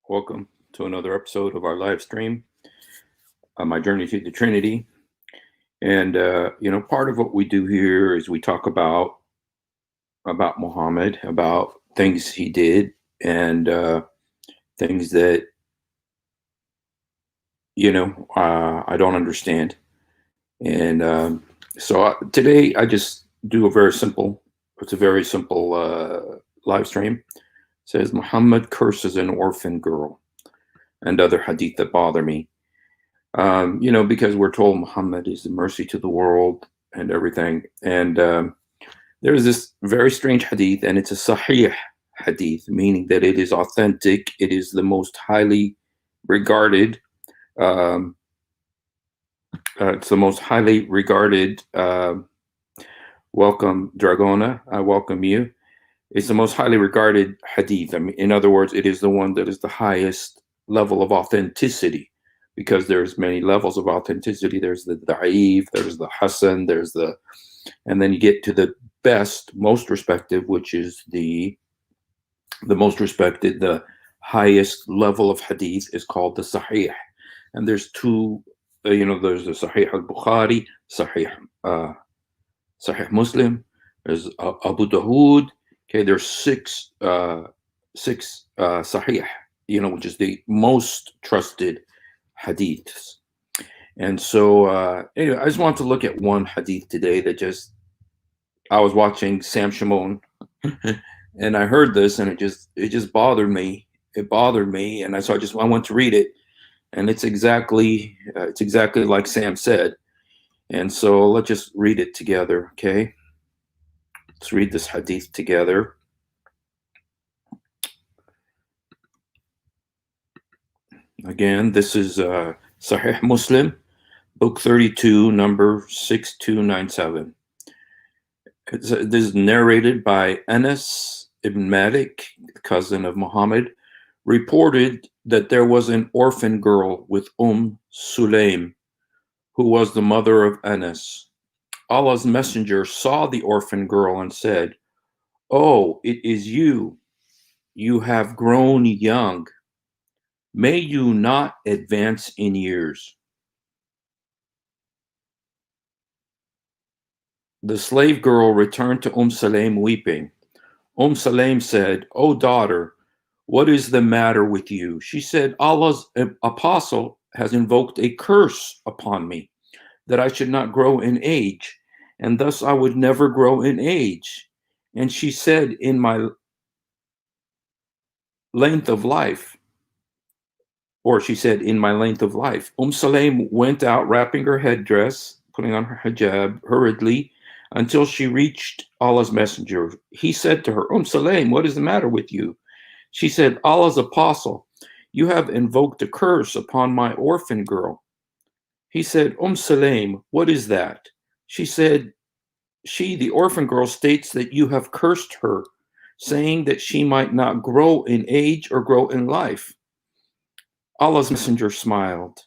Welcome to another episode of our live stream, My Journey to the Trinity. And, part of what we do here is we talk about Muhammad, about things he did and things that, I don't understand. And today I just do it's a very simple live stream. It says Muhammad curses an orphan girl and other hadith that bother me. Because we're told Muhammad is the mercy to the world and everything. And there's this very strange hadith, and it's a sahih hadith, meaning that it is authentic. It is the most highly regarded. It's the most highly regarded. Welcome, Dragona. I welcome you. It's the most highly regarded hadith. I mean, in other words, it is the one that is the highest level of authenticity, because there's many levels of authenticity. There's the da'if, there's the hasan, and then you get to the best, most respected, which is the most respected, the highest level of hadith is called the sahih. And there's two, there's the Sahih al-Bukhari, Sahih Muslim, there's Abu Dawood. Okay, there's six Sahih, which is the most trusted hadiths. And so anyway, I just want to look at one hadith today that I was watching Sam Shimon and I heard this, and it just bothered me. It bothered me, and I want to read it, and it's exactly like Sam said. And so let's just read it together, okay? Let's read this hadith together. Again, this is Sahih Muslim, book 32, number 6297. This is narrated by Anas ibn Malik, cousin of Muhammad, reported that there was an orphan girl with Sulaim, who was the mother of Anas. Allah's messenger saw the orphan girl and said, "Oh, it is you. You have grown young. May you not advance in years." The slave girl returned to Sulaim weeping. Sulaim said, "O daughter, what is the matter with you?" She said, "Allah's apostle has invoked a curse upon me, that I should not grow in age, and thus I would never grow in age." And she said, "In my length of life," or she said, "in my length of life." Sulaim went out wrapping her headdress, putting on her hijab hurriedly, until she reached Allah's messenger. He said to her, Sulaim, what is the matter with you?" She said, "Allah's apostle, you have invoked a curse upon my orphan girl." He said, Sulaim, what is that?" She said, the orphan girl, states that you have cursed her, saying that she might not grow in age or grow in life." Allah's messenger smiled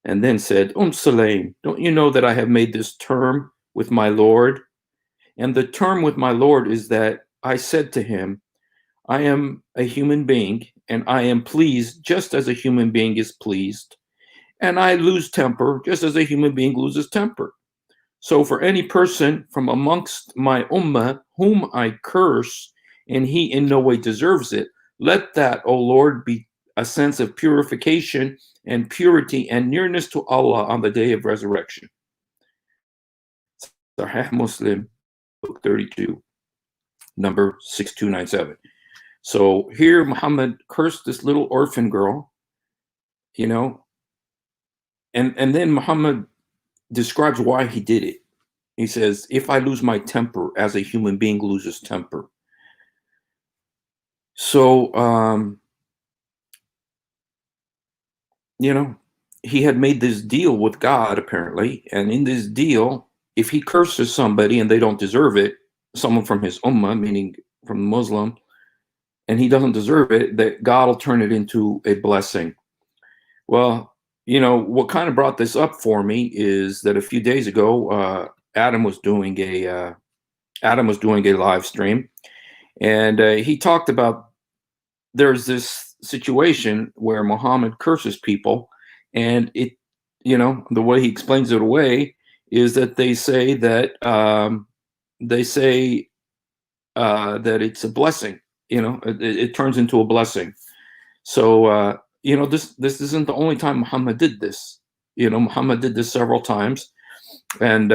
and then said, Sulaim, don't you know that I have made this term with my Lord? And the term with my Lord is that I said to him, I am a human being, and I am pleased just as a human being is pleased. And I lose temper just as a human being loses temper. So for any person from amongst my ummah whom I curse, and he in no way deserves it, let that, O Lord, be a sense of purification and purity and nearness to Allah on the day of resurrection. Sahih Muslim, book 32, number 6297. So here Muhammad cursed this little orphan girl, and then Muhammad describes why he did it. He says, "If I lose my temper as a human being loses temper." So, he had made this deal with God, apparently. And in this deal, if he curses somebody and they don't deserve it, someone from his ummah, meaning from the Muslim, and he doesn't deserve it, that God will turn it into a blessing. Well, what kind of brought this up for me is that a few days ago, Adam was doing a live stream, and he talked about there's this situation where Muhammad curses people, and the way he explains it away is that they say that that it's a blessing. It turns into a blessing. So this isn't the only time Muhammad did this. Muhammad did this several times, and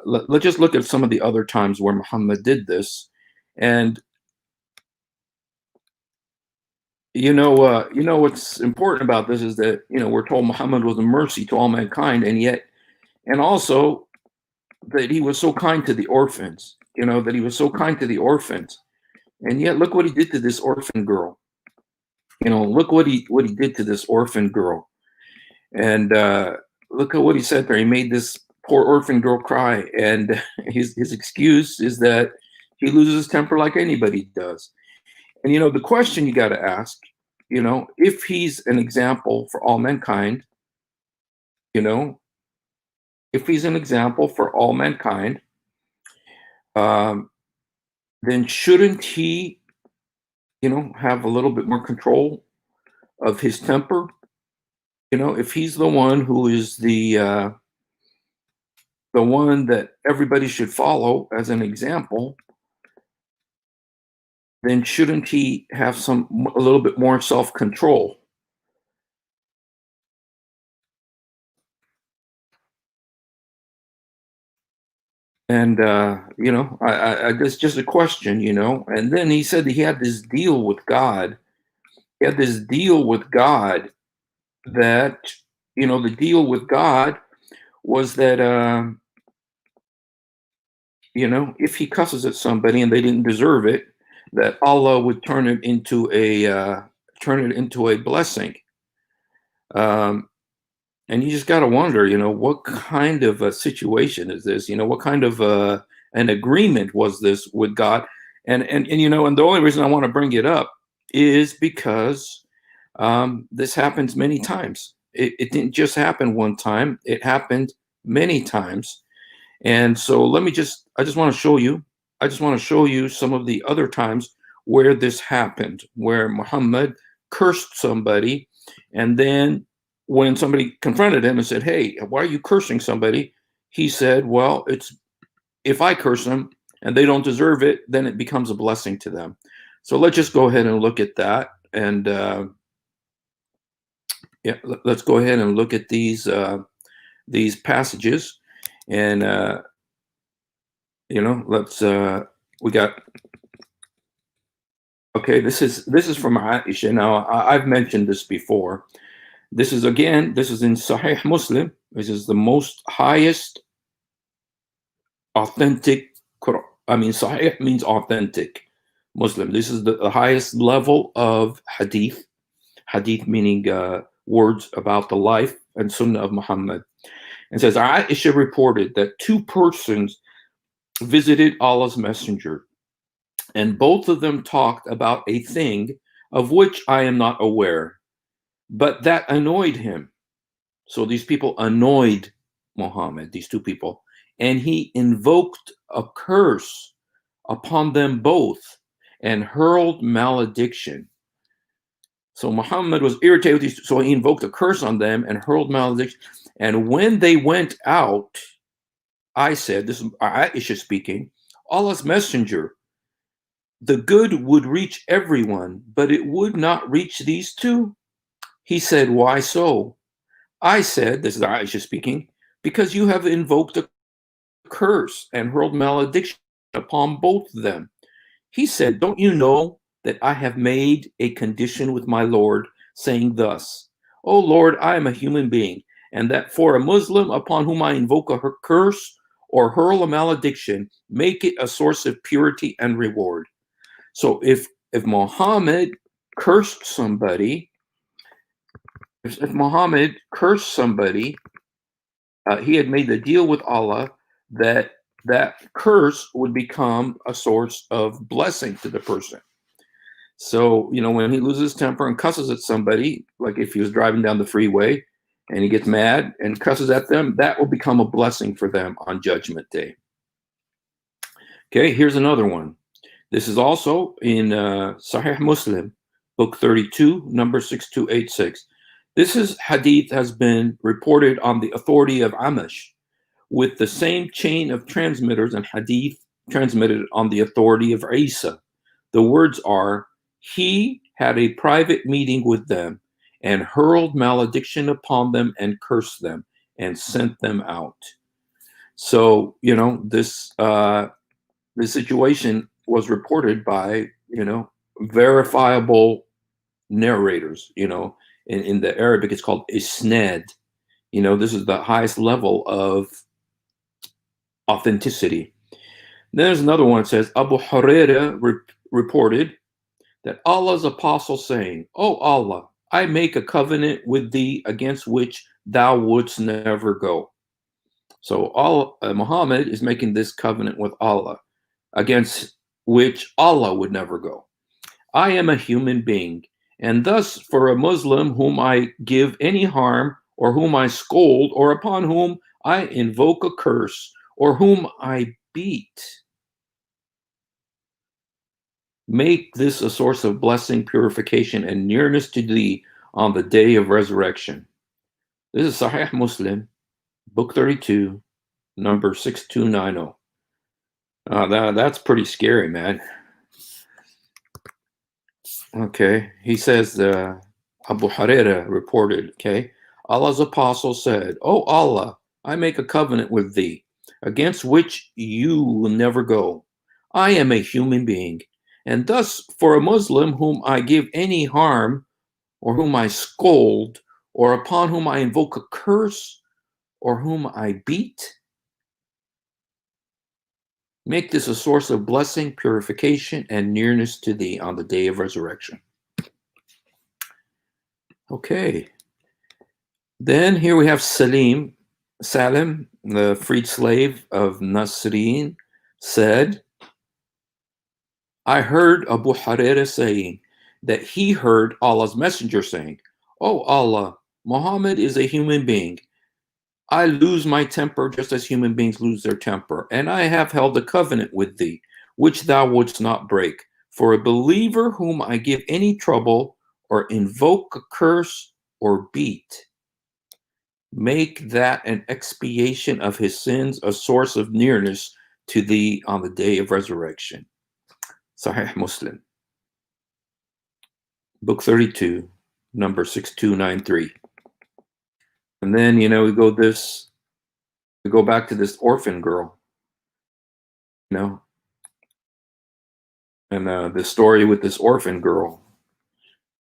let's just look at some of the other times where Muhammad did this. And what's important about this is that we're told Muhammad was a mercy to all mankind, and also that he was so kind to the orphans. That he was so kind to the orphans, and yet look what he did to this orphan girl. Look what he did to this orphan girl, and look at what he said there. He made this poor orphan girl cry, and his excuse is that he loses his temper like anybody does. And the question you got to ask, if he's an example for all mankind, if he's an example for all mankind, then shouldn't he, have a little bit more control of his temper? If he's the one who is the one that everybody should follow as an example, then shouldn't he have a little bit more self-control? And I guess just a question, And then he said that he had this deal with God. He had this deal with God that, the deal with God was that, if he cusses at somebody and they didn't deserve it, that Allah would turn it into a blessing. And you just got to wonder, what kind of a situation is this? What kind of an agreement was this with God? And the only reason I want to bring it up is because this happens many times. It didn't just happen one time. It happened many times. And so I just want to show you some of the other times where this happened, where Muhammad cursed somebody, and then when somebody confronted him and said, "Hey, why are you cursing somebody?" He said, "Well, if I curse them and they don't deserve it, then it becomes a blessing to them." So let's just go ahead and look at that. And let's go ahead and look at these passages. And let's we got. Okay, this is from Aisha. Now I've mentioned this before. This is in Sahih Muslim. This is the most highest authentic Quran. Sahih means authentic Muslim. This is the highest level of Hadith. Hadith meaning words about the life and Sunnah of Muhammad. And says, Aisha reported that two persons visited Allah's Messenger, and both of them talked about a thing of which I am not aware, but that annoyed him. So these people annoyed Muhammad, these two people, and he invoked a curse upon them both and hurled malediction. So Muhammad was irritated with these, so he invoked a curse on them and hurled malediction. And when they went out, I said, this is Aisha speaking, Allah's Messenger, the good would reach everyone, but it would not reach these two. He said, why so? I said, this is Aisha speaking, because you have invoked a curse and hurled malediction upon both of them. He said, don't you know that I have made a condition with my Lord, saying thus, O Lord, I am a human being, and that for a Muslim upon whom I invoke a curse or hurl a malediction, make it a source of purity and reward. So if Muhammad cursed somebody, he had made the deal with Allah that curse would become a source of blessing to the person. So, when he loses temper and cusses at somebody, like if he was driving down the freeway and he gets mad and cusses at them, that will become a blessing for them on Judgment Day. Okay, here's another one. This is also in Sahih Muslim. Book 32, number 6286. Hadith has been reported on the authority of Amash, with the same chain of transmitters and Hadith transmitted on the authority of Isa. The words are, he had a private meeting with them and hurled malediction upon them and cursed them and sent them out. So, this situation was reported by, verifiable narrators, in the Arabic, it's called isnad. This is the highest level of authenticity. Then there's another one that says, Abu Huraira reported that Allah's apostle saying, "O Allah, I make a covenant with thee against which thou wouldst never go." So Muhammad is making this covenant with Allah, against which Allah would never go. I am a human being, and thus for a Muslim whom I give any harm, or whom I scold, or upon whom I invoke a curse, or whom I beat, make this a source of blessing, purification, and nearness to thee on the day of resurrection. This is Sahih Muslim, book 32, number 6290. That's pretty scary, man. Okay, he says, Abu Huraira reported, okay, Allah's apostle said, "O Allah, I make a covenant with thee, against which you will never go. I am a human being, and thus for a Muslim whom I give any harm, or whom I scold, or upon whom I invoke a curse, or whom I beat, make this a source of blessing, purification, and nearness to thee on the day of resurrection." Okay. Then here we have Salim, the freed slave of Nasreen, said, I heard Abu Huraira saying that he heard Allah's messenger saying, "Oh Allah, Muhammad is a human being. I lose my temper just as human beings lose their temper, and I have held a covenant with thee, which thou wouldst not break. For a believer whom I give any trouble, or invoke a curse, or beat, make that an expiation of his sins, a source of nearness to thee on the day of resurrection." Sahih Muslim, book 32, number 6293. And then, we go back to this orphan girl, and the story with this orphan girl,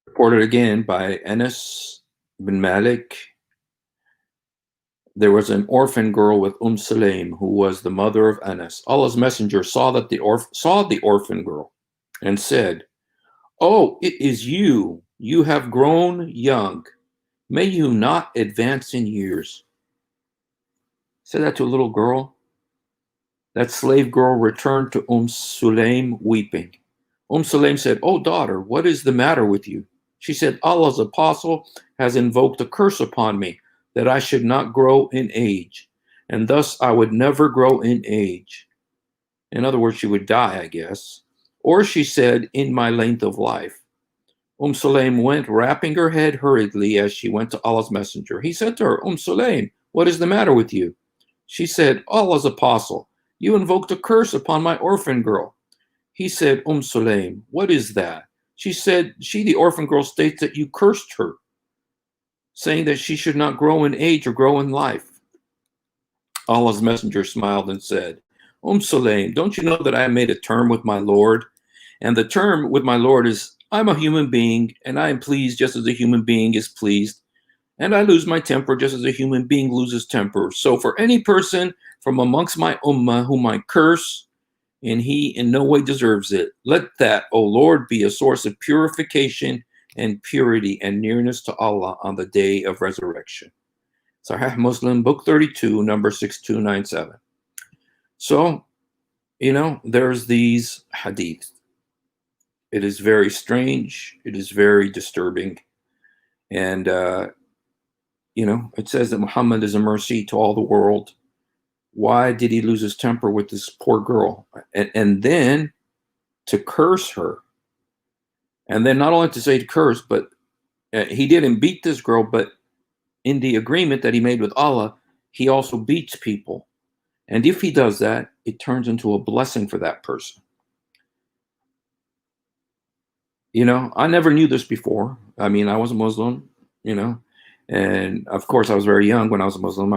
reported again by Anas bin Malik. There was an orphan girl with Sulaim, who was the mother of Anas. Allah's messenger saw the orphan girl and said, "Oh, it is you. You have grown young. May you not advance in years." Said that to a little girl. That slave girl returned to Sulaim weeping. Sulaim said, "Oh, daughter, what is the matter with you?" She said, "Allah's apostle has invoked a curse upon me, that I should not grow in age, and thus I would never grow in age." In other words, she would die, I guess. Or she said, "in my length of life." Sulaim went, wrapping her head hurriedly as she went to Allah's messenger. He said to her, Sulaim, what is the matter with you?" She said, "Allah's apostle, you invoked a curse upon my orphan girl." He said, Sulaim, what is that?" She said, the orphan girl, states that you cursed her, saying that she should not grow in age or grow in life. Allah's messenger smiled and said, Sulaim, don't you know that I made a term with my Lord? And the term with my Lord is, I'm a human being, and I am pleased just as a human being is pleased. And I lose my temper just as a human being loses temper. So for any person from amongst my ummah whom I curse, and he in no way deserves it, let that, O Lord, be a source of purification and purity and nearness to Allah on the day of resurrection. Sahih Muslim, book 32, number 6297. So, there's these hadith. It is very strange. It is very disturbing. And, it says that Muhammad is a mercy to all the world. Why did he lose his temper with this poor girl? And then to curse her And then not only to say to curse, but he didn't beat this girl, but in the agreement that he made with Allah, he also beats people. And if he does that, it turns into a blessing for that person. I never knew this before. I mean, I was a Muslim, you know, and of course I was very young when I was a Muslim.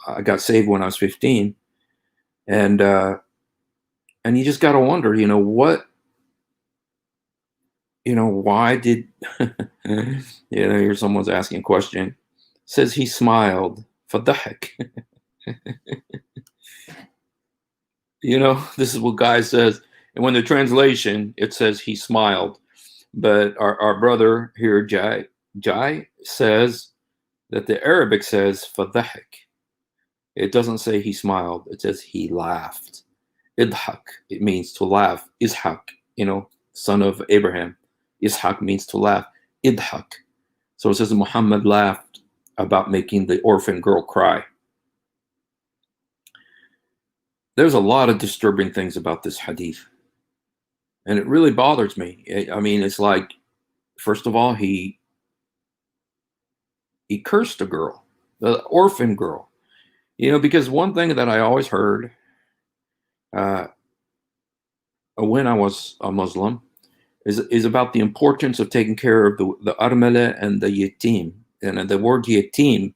I got saved when I was 15. And and you just got to wonder, why did here someone's asking a question. It says he smiled. Fadahik. This is what Guy says. And when the translation, it says he smiled. But our brother here, Jai says that the Arabic says fadahik. It doesn't say he smiled. It says he laughed. Idhak, it means to laugh. Ishak, son of Abraham. Ishak means to laugh. Idhak. So it says Muhammad laughed about making the orphan girl cry. There's a lot of disturbing things about this hadith. And it really bothers me. I mean, it's like, first of all, he cursed a girl, the orphan girl. Because one thing that I always heard when I was a Muslim is about the importance of taking care of the armala and the yatim. And the word yatim,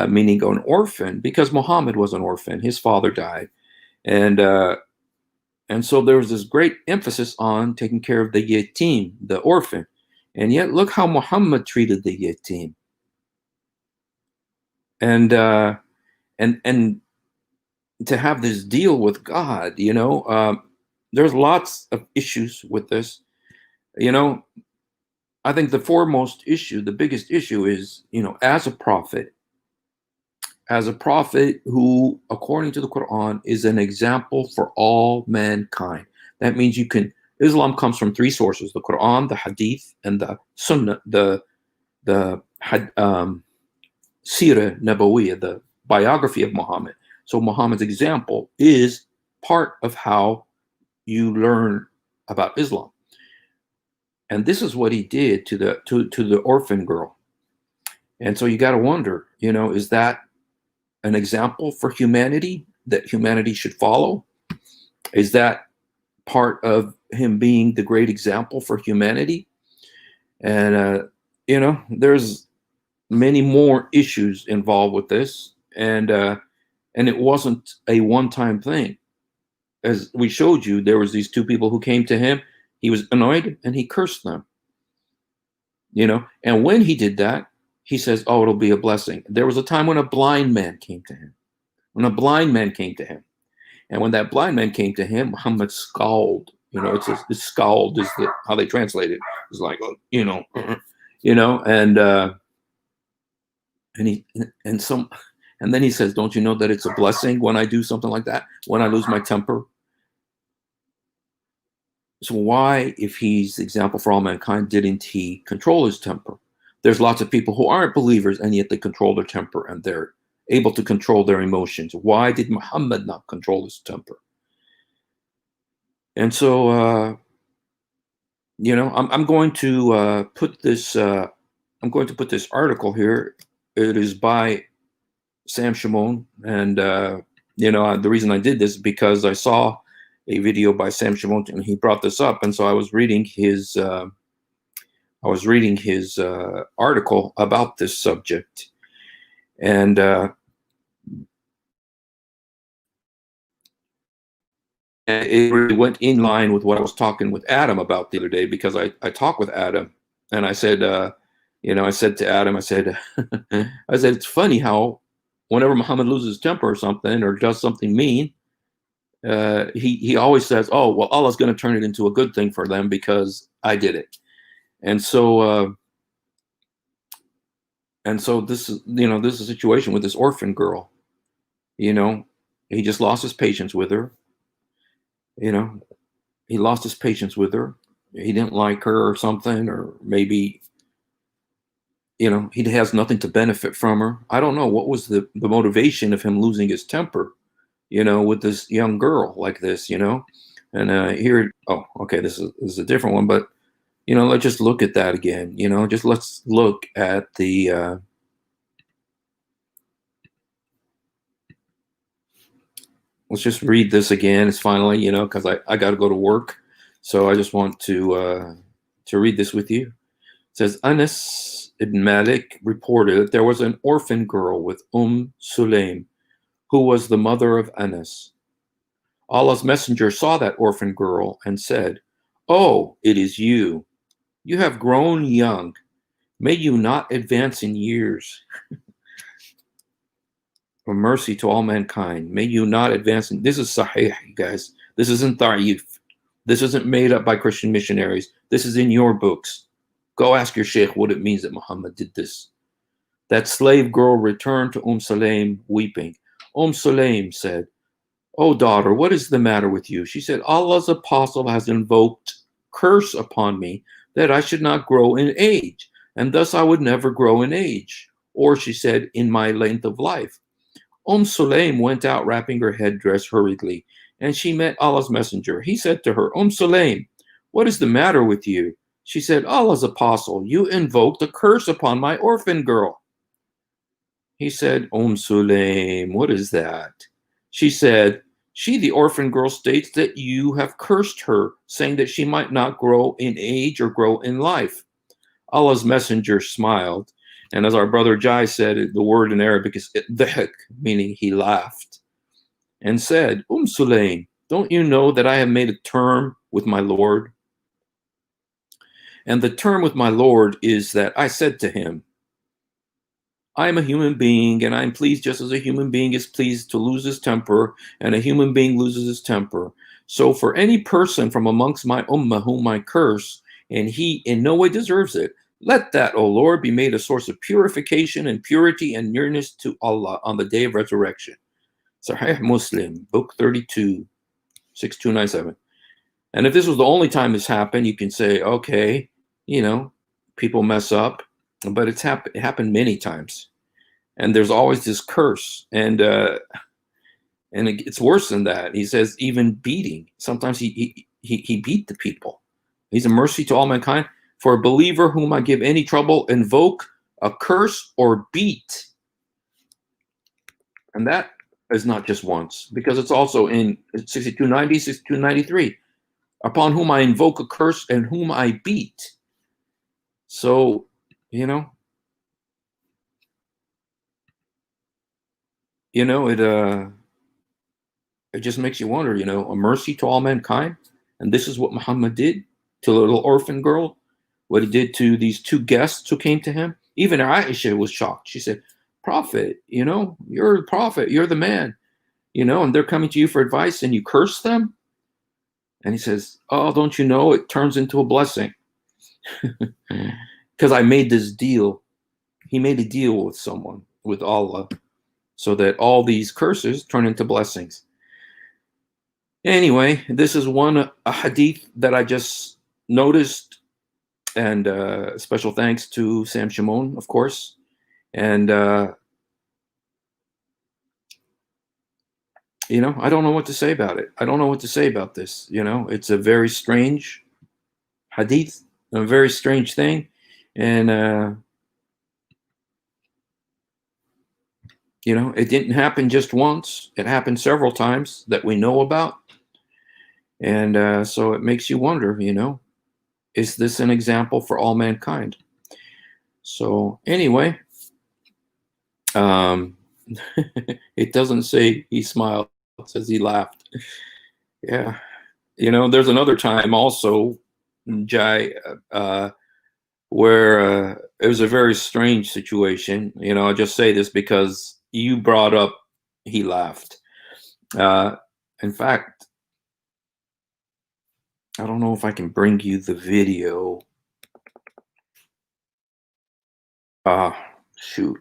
meaning an orphan, because Muhammad was an orphan. His father died. And so there was this great emphasis on taking care of the yatim, the orphan. And yet look how Muhammad treated the yatim. And to have this deal with God, there's lots of issues with this. I think the biggest issue is, as a prophet who, according to the Quran, is an example for all mankind. That means Islam comes from three sources: the Quran, the Hadith, and the Sunnah, the Sirah Nabawiyah, the biography of Muhammad. So Muhammad's example is part of how you learn about Islam. And this is what he did to the orphan girl. And so you got to wonder, is that an example for humanity that humanity should follow? Is that part of him being the great example for humanity? And there's many more issues involved with this, and it wasn't a one-time thing. As we showed you, there was these two people who came to him. He was annoyed and he cursed them. And when he did that, he says, "Oh, it'll be a blessing." There was a time when a blind man came to him. And when that blind man came to him, Muhammad scowled. It's scowled is how they translate it. It's like, and then he says, "Don't you know that it's a blessing when I do something like that? When I lose my temper?" So why, if he's the example for all mankind, didn't he control his temper? There's lots of people who aren't believers, and yet they control their temper and they're able to control their emotions. Why did Muhammad not control his temper? And so, I'm going to put this. I'm going to put this article here. It is by Sam Shimon, and the reason I did this is because I saw a video by Sam Shimon, and he brought this up, and so I was reading his article about this subject, and it really went in line with what I was talking with Adam about the other day, because I talked with Adam, and I said, I said to Adam, I said, it's funny how whenever Muhammad loses his temper or something or does something mean, he always says, "Oh, well, Allah's going to turn it into a good thing for them because I did it." And so this is a situation with this orphan girl. He just lost his patience with her. He lost his patience with her. He didn't like her or something, or maybe he has nothing to benefit from her. I don't know what was the motivation of him losing his temper, with this young girl like this, and here, oh, okay, this is a different one, but let's just look at that again. Just let's look at the. Let's just read this again. It's finally, because I got to go to work, so I just want to read this with you. It says, Anas ibn Malik reported that there was an orphan girl with Sulaim, who was the mother of Anas. Allah's messenger saw that orphan girl and said, "Oh, it is you. You have grown young. May you not advance in years. For mercy to all mankind. May you not advance in." This is sahih, you guys. This isn't da'if. This isn't made up by Christian missionaries. This is in your books. Go ask your sheikh what it means that Muhammad did this. That slave girl returned to Sulaim weeping. Sulaim said, "Oh, daughter, what is the matter with you?" She said, "Allah's apostle has invoked curse upon me that I should not grow in age, and thus I would never grow in age. Or," she said, "in my length of life." Sulaim went out wrapping her headdress hurriedly, and she met Allah's messenger. He said to her, Sulaim, what is the matter with you? She said, "Allah's apostle, you invoked a curse upon my orphan girl." He said, Sulaim, what is that? She said, "She, the orphan girl, states that you have cursed her, saying that she might not grow in age or grow in life." Allah's messenger smiled. And as our brother Jai said, the word in Arabic is dhik, meaning he laughed, and said, Sulaim, don't you know that I have made a term with my Lord? And the term with my Lord is that I said to him, I am a human being, and I am pleased just as a human being is pleased to lose his temper, and a human being loses his temper. So for any person from amongst my ummah whom I curse, and he in no way deserves it, let that, O Lord, be made a source of purification and purity and nearness to Allah on the day of resurrection. Sahih Muslim, book 32, 6297. And if this was the only time this happened, you can say, okay, people mess up, but it happened many times. And there's always this curse. And it's worse than that. He says even beating. Sometimes he beat the people. He's a mercy to all mankind. For a believer whom I give any trouble, invoke a curse or beat. And that is not just once, because it's also in 6290, 6293. Upon whom I invoke a curse and whom I beat. So, it just makes you wonder, a mercy to all mankind. And this is what Muhammad did to the little orphan girl. What he did to these two guests who came to him. Even Aisha was shocked. She said, Prophet, you're a prophet, you're the man, and they're coming to you for advice and you curse them? And he says, oh, don't you know it turns into a blessing? Because I made this deal. He made a deal with someone, with Allah, so that all these curses turn into blessings. Anyway, this is a hadith that I just noticed. And special thanks to Sam Shimon, of course. And, I don't know what to say about it. I don't know what to say about this. It's a very strange hadith, a very strange thing. And, it didn't happen just once. It happened several times that we know about. And so it makes you wonder, is this an example for all mankind? So anyway, it doesn't say he smiled, it says he laughed. Yeah. There's another time also, Jai, where it was a very strange situation. I'll just say this because you brought up he laughed. In fact, I don't know if I can bring you the video. Shoot.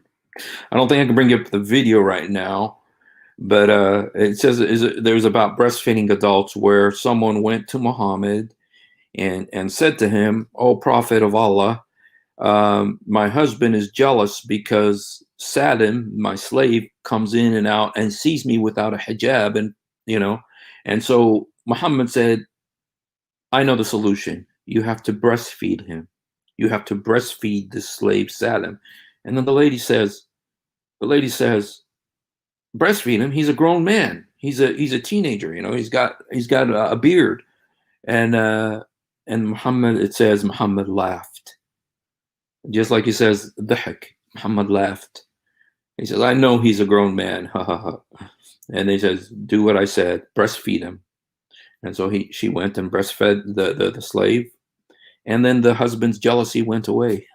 I don't think I can bring up the video right now, but it says there's about breastfeeding adults where someone went to Muhammad and said to him, "Oh, Prophet of Allah, my husband is jealous because Sadim, my slave, comes in and out and sees me without a hijab." And so Muhammad said, I know the solution. you have to breastfeed him. You have to breastfeed this slave Salim. And then the lady says, breastfeed him. He's a grown man. He's a teenager. He's got a beard. And Muhammad, it says Muhammad laughed, just like he says dhak. Muhammad laughed. He says, I know he's a grown man. Ha ha ha. And he says, do what I said. Breastfeed him. And so she went and breastfed the slave. And then the husband's jealousy went away.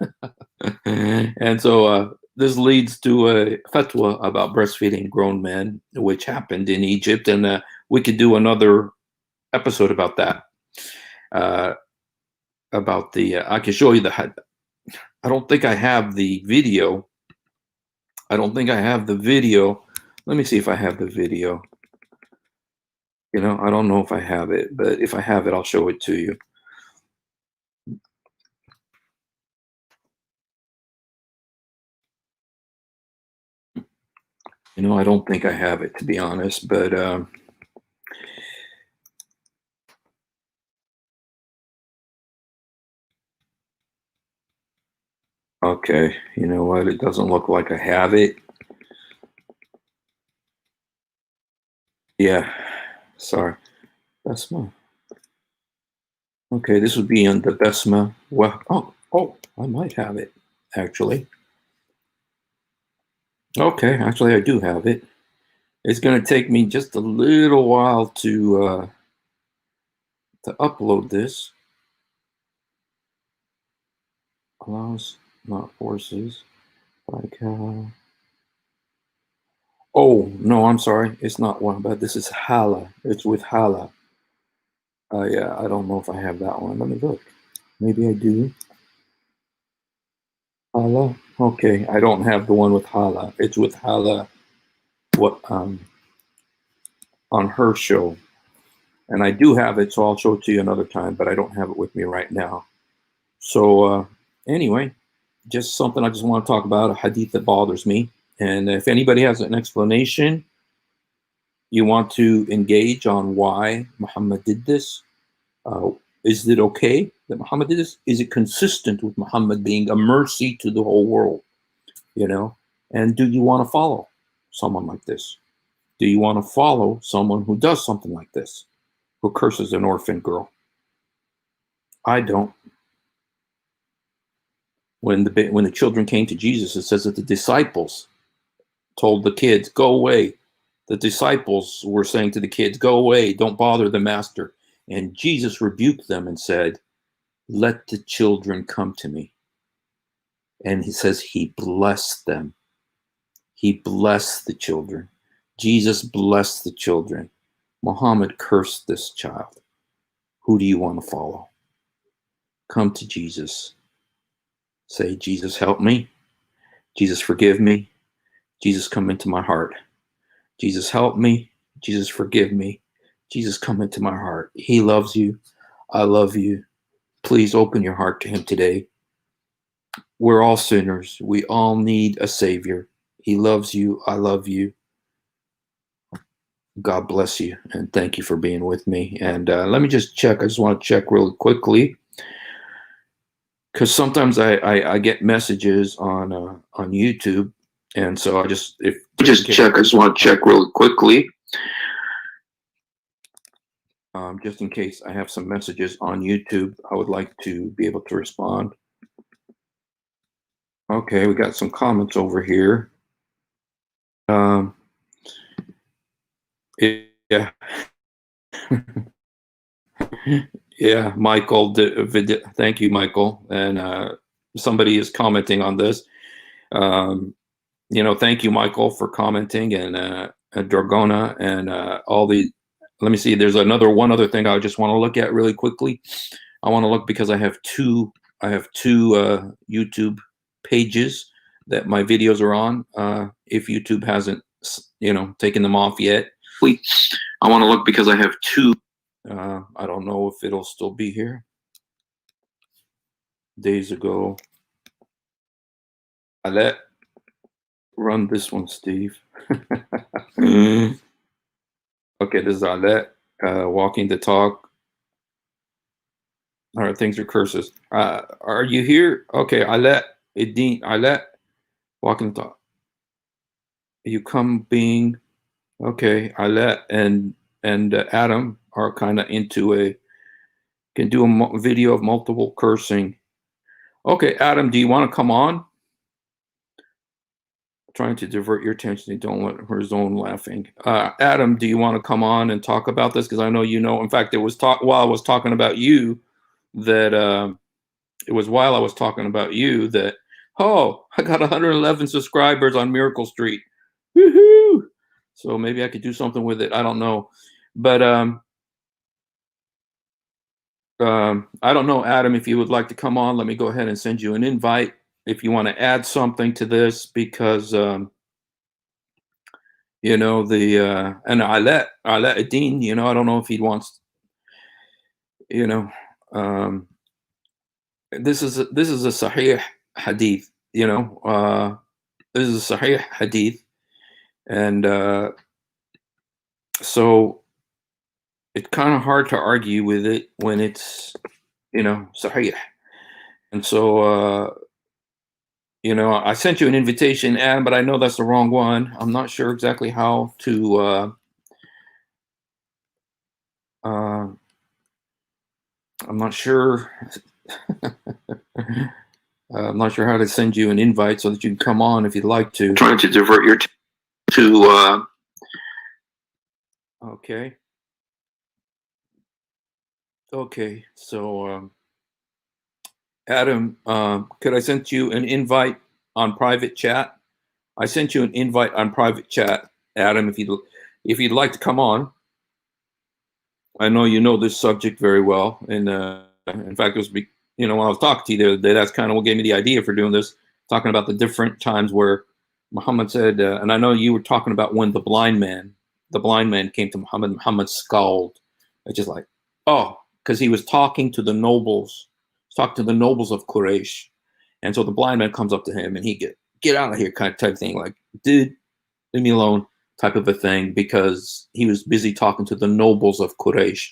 And so this leads to a fatwa about breastfeeding grown men, which happened in Egypt. And we could do another episode about that. I can show you I don't think I have the video. Let me see if I have the video. I don't know if I have it, but if I have it, I'll show it to you. I don't think I have it, to be honest, but okay, you know what? It doesn't look like I have it. Yeah, sorry. Besma. Okay, this would be on the Besma. Well, oh, I might have it, actually. Okay, actually, I do have it. It's going to take me just a little while to upload this. Allows, not forces. Like, oh, no, I'm sorry. It's not one, but this is Hala. It's with Hala. Yeah, I don't know if I have that one. Let me look. Maybe I do. Hala. Okay, I don't have the one with Hala. It's with Hala. What on her show, and I do have it, so I'll show it to you another time. But I don't have it with me right now. So anyway, just something I just want to talk about, a hadith that bothers me. And if anybody has an explanation, you want to engage on why Muhammad did this. Is it okay that Muhammad did this? Is it consistent with Muhammad being a mercy to the whole world? And do you want to follow someone like this? Do you want to follow someone who does something like this, who curses an orphan girl? I don't. When the children came to Jesus, it says that the disciples told the kids, go away. The disciples were saying to the kids, go away, don't bother the master. And Jesus rebuked them and said, let the children come to me. And he says he blessed them. He blessed the children. Jesus blessed the children. Muhammad cursed this child. Who do you want to follow? Come to Jesus. Say, Jesus, help me. Jesus, forgive me. Jesus, come into my heart. Jesus, help me. Jesus, forgive me. Jesus, come into my heart. He loves you. I love you. Please open your heart to him today. We're all sinners. We all need a savior. He loves you. I love you. God bless you. And thank you for being with me. And let me just check. I just want to check really quickly, because sometimes I get messages on YouTube. And so I just want to check really quickly. Just in case I have some messages on YouTube, I would like to be able to respond. Okay, we got some comments over here. Yeah. Yeah, Michael, thank you, Michael. And somebody is commenting on this. Thank you, Michael, for commenting, and Dragona, and all the. Let me see. There's one other thing I just want to look at really quickly. I want to look because I have two YouTube pages that my videos are on. If YouTube hasn't, taken them off yet, I want to look because I have two. I don't know if it'll still be here. Days ago, I let run this one, Steve. Okay, this is Alet, walking the talk. All right, things are curses. Are you here? Okay, I let walking thought. You come being okay. I let and Adam are kind of into a can do a video of multiple cursing. Okay, Adam, do you want to come on? Trying to divert your attention. They don't let her zone laughing. Adam, do you want to come on and talk about this? Because I know you know. In fact, it was while I was talking about you that it was while I was talking about you that I got 111 subscribers on Miracle Street. Woohoo! So maybe I could do something with it. I don't know, but I don't know, Adam. If you would like to come on, let me go ahead and send you an invite. If you want to add something to this, because you know and I let Dean. You know, I don't know if he wants. You know, um, this is a Sahih Hadith. You know, this is a Sahih Hadith, and so it's kind of hard to argue with it when it's Sahih. And so I sent you an invitation, Adam, but I know that's the wrong one. I'm not sure exactly how to. I'm not sure. I'm not sure how to send you an invite so that you can come on if you'd like to. Trying to divert your to. Okay. Okay. So, Adam, could I send you an invite on private chat? I sent you an invite on private chat, Adam. If you'd like to come on, I know you know this subject very well, and in fact, it was when I was talking to you the other day, that's kind of what gave me the idea for doing this, talking about the different times where Muhammad said, and I know you were talking about when the blind man came to Muhammad. Muhammad scowled, it's just like, oh, because he was talking to the nobles, of Quraysh, and so the blind man comes up to him and he get out of here kind of type thing, like, dude, leave me alone type of a thing, because he was busy talking to the nobles of Quraysh.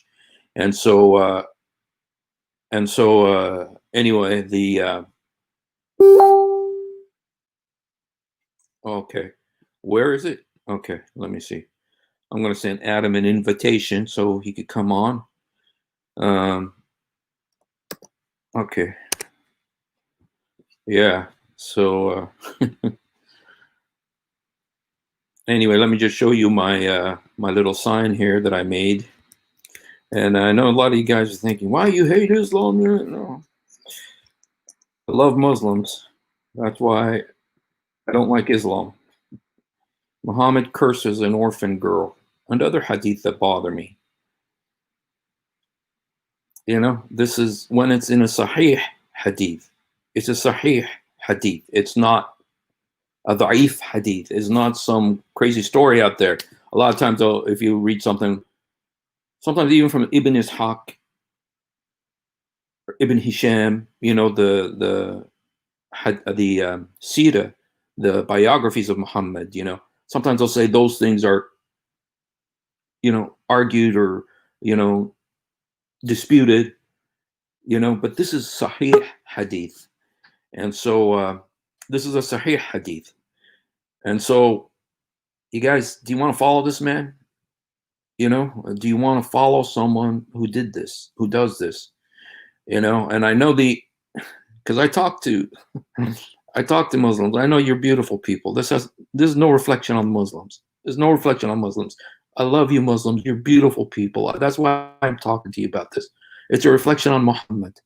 And so anyway, okay, where is it? Okay, let me see. I'm going to send Adam an invitation so he could come on. Okay. Yeah. So anyway, let me just show you my my little sign here that I made. And I know a lot of you guys are thinking, why you hate Islam? No. I love Muslims. That's why I don't like Islam. Mohammed curses an orphan girl, and other hadith that bother me. This is when it's in a sahih hadith. It's a sahih hadith. It's not a da'if hadith. It's not some crazy story out there. A lot of times, though, if you read something, sometimes even from Ibn Ishaq or Ibn Hisham, the Sirah, the biographies of Muhammad, sometimes they'll say those things are, argued or, disputed, but this is Sahih Hadith. And so this is a Sahih Hadith. And so, you guys, do you want to follow this man? Do you want to follow someone who did this, who does this? And I know because I talk to Muslims. I know you're beautiful people. This is no reflection on Muslims. There's no reflection on Muslims. I love you, Muslims. You're beautiful people. That's why I'm talking to you about this. It's a reflection on Muhammad.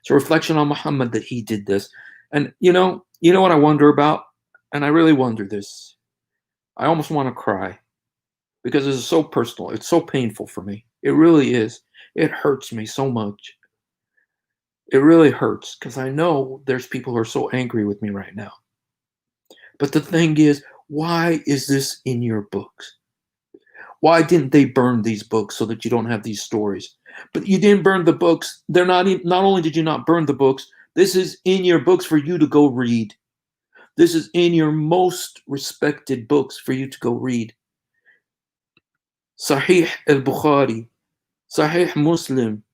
It's a reflection on Muhammad that he did this. And you know what I wonder about? And I really wonder this. I almost want to cry because this is so personal. It's so painful for me. It really is. It hurts me so much. It really hurts because I know there's people who are so angry with me right now. But the thing is, why is this in your books? Why didn't they burn these books so that you don't have these stories? But you didn't burn the books. They're not only did you not burn the books, this is in your books for you to go read. This is in your most respected books for you to go read. Sahih al-Bukhari, Sahih Muslim,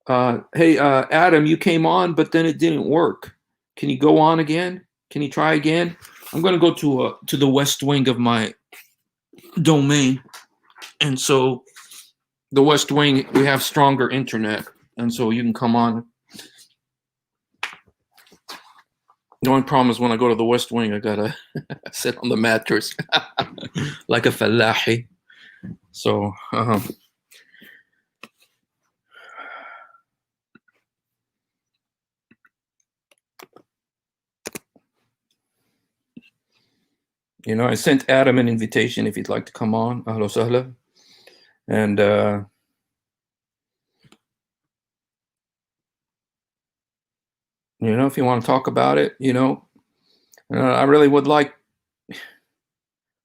Hey, Adam, you came on, but then it didn't work. Can you go on again? Can you try again? I'm going to go to the west wing of my domain, and so the west wing we have stronger internet, and so you can come on. The only problem is when I go to the west wing, I gotta sit on the mattress like a fallahi. So, I sent Adam an invitation if he'd like to come on. Ahlo sahla. And if you want to talk about it, I really would like.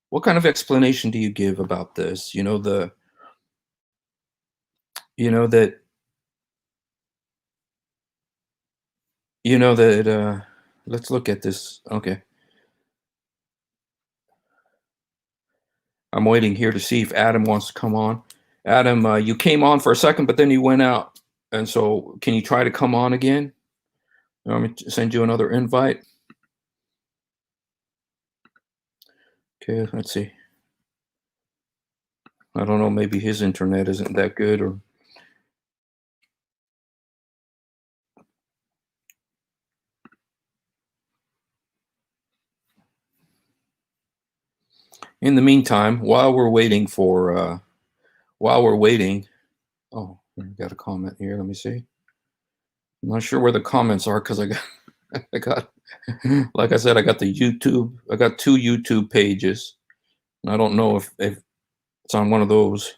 What kind of explanation do you give about this? That let's look at this. Okay. I'm waiting here to see if Adam wants to come on. Adam, you came on for a second, but then you went out. And so can you try to come on again? Let me send you another invite. Okay, let's see. I don't know, maybe his internet isn't that good or in the meantime, while we're waiting, oh, I got a comment here. Let me see. I'm not sure where the comments are because I got, like I said, I got two YouTube pages. And I don't know if it's on one of those.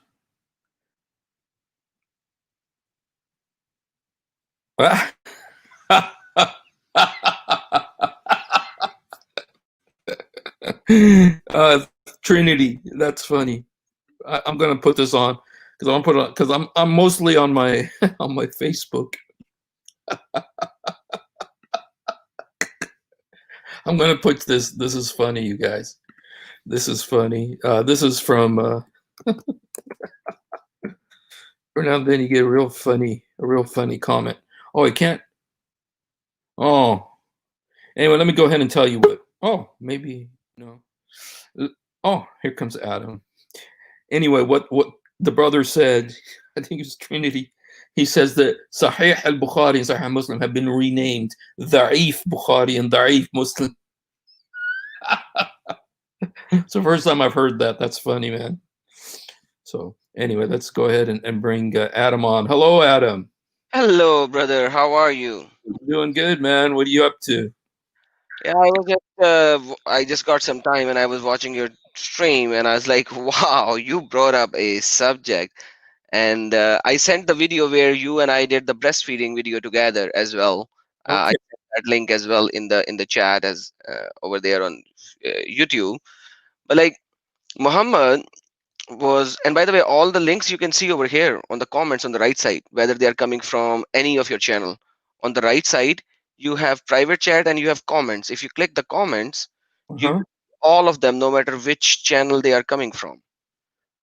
Trinity, that's funny. I'm gonna put this on because I'm mostly on my on my Facebook. I'm gonna put this. This is funny, you guys. This is funny. This is from. For now, then you get a real funny comment. Oh, I can't. Oh, anyway, let me go ahead and tell you what. Oh, maybe no. Oh, here comes Adam. Anyway, what the brother said, I think it was Trinity. He says that Sahih al-Bukhari and Sahih Muslim have been renamed Da'if Bukhari and Da'if Muslim. It's the first time I've heard that. That's funny, man. So anyway, let's go ahead and bring Adam on. Hello, Adam. Hello, brother. How are you? Doing good, man. What are you up to? Yeah, I just got some time and I was watching your stream and I was like, wow, you brought up a subject. And I sent the video where you and I did the breastfeeding video together as well. I Okay. sent that link as well in the chat as over there on YouTube. But like Muhammad was, and by the way, all the links you can see over here on the comments on the right side, whether they are coming from any of your channel. On the right side you have private chat and you have comments. If you click the comments, you Uh-huh. all of them, no matter which channel they are coming from.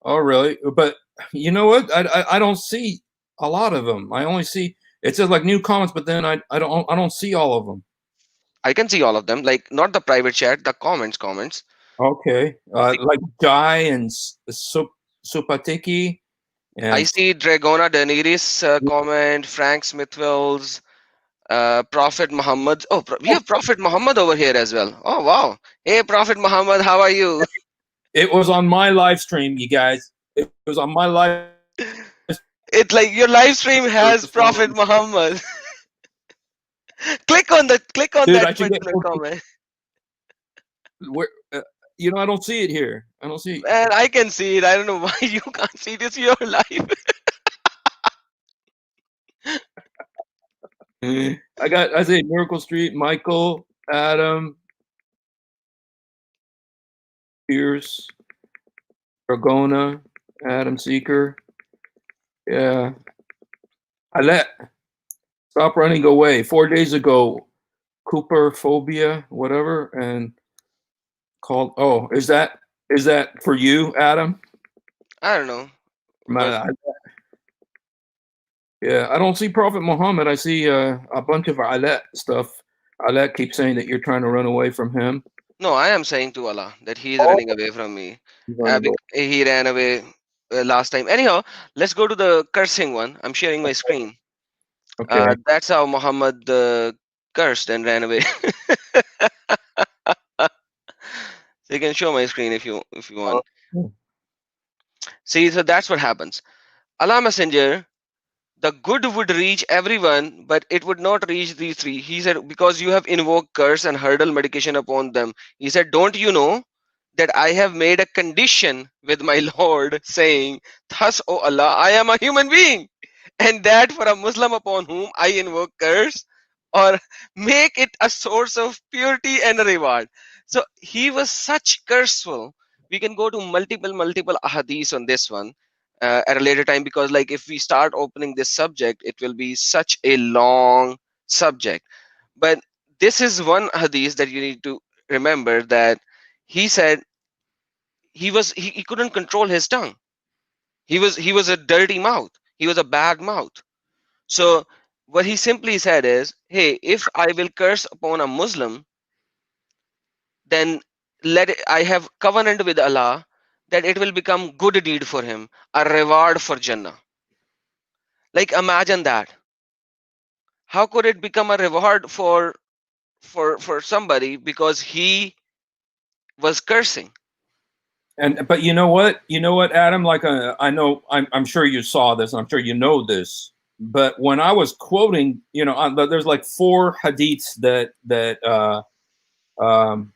Oh, really? But you know what? I don't see a lot of them. I only see it says like new comments, but then I don't see all of them. I can see all of them, like not the private chat, the comments. Okay. See, Like Jai and Supatiki I and see Dragona Daenerys comment, Frank Smithwell's, Prophet Muhammad. Oh, we have Prophet Muhammad over here as well. Oh wow. Hey Prophet Muhammad, how are you? it was on my live stream, you guys. It was on my live It's like your live stream stream has this morning. Prophet Muhammad. Click on Dude, that I should get particular more people. comment. Where I don't see it here. I don't see. Man, I can see it. I don't know why you can't see this. Your live. I say Miracle Street, Michael, Adam, Pierce, Dragona, Adam Seeker. Yeah. I let stop running away. 4 days ago, Cooper phobia, whatever, and called. Oh, is that for you, Adam? I don't know, but My, Yeah, I don't see Prophet Muhammad. I see a bunch of Alet stuff. Alet keeps saying that you're trying to run away from him. No, I am saying to Allah that he is Oh, running away from me. he's running away. He ran away last time. Anyhow, let's go to the cursing one. I'm sharing my screen. Okay. That's how Muhammad cursed and ran away. So you can show my screen if you want. See, so that's what happens. Allah Messenger, the good would reach everyone, but it would not reach these three. He said, because you have invoked curse and hurdle medication upon them. He said, don't you know that I have made a condition with my Lord, saying, thus, O Allah, I am a human being, and that for a Muslim upon whom I invoke curse, or make it a source of purity and reward. So he was such curseful. We can go to multiple ahadith on this one at a later time, because like if we start opening this subject, it will be such a long subject. But this is one hadith that you need to remember, that he said he couldn't control his tongue. He was a dirty mouth. He was a bad mouth. So what he simply said is, hey, if I will curse upon a Muslim, then I have covenant with Allah that it will become good deed for him, a reward for Jannah. Like imagine that. How could it become a reward for somebody because he was cursing? And but you know what? You know what, Adam? Like I know, I'm sure you saw this. I'm sure you know this. But when I was quoting, there's like four hadiths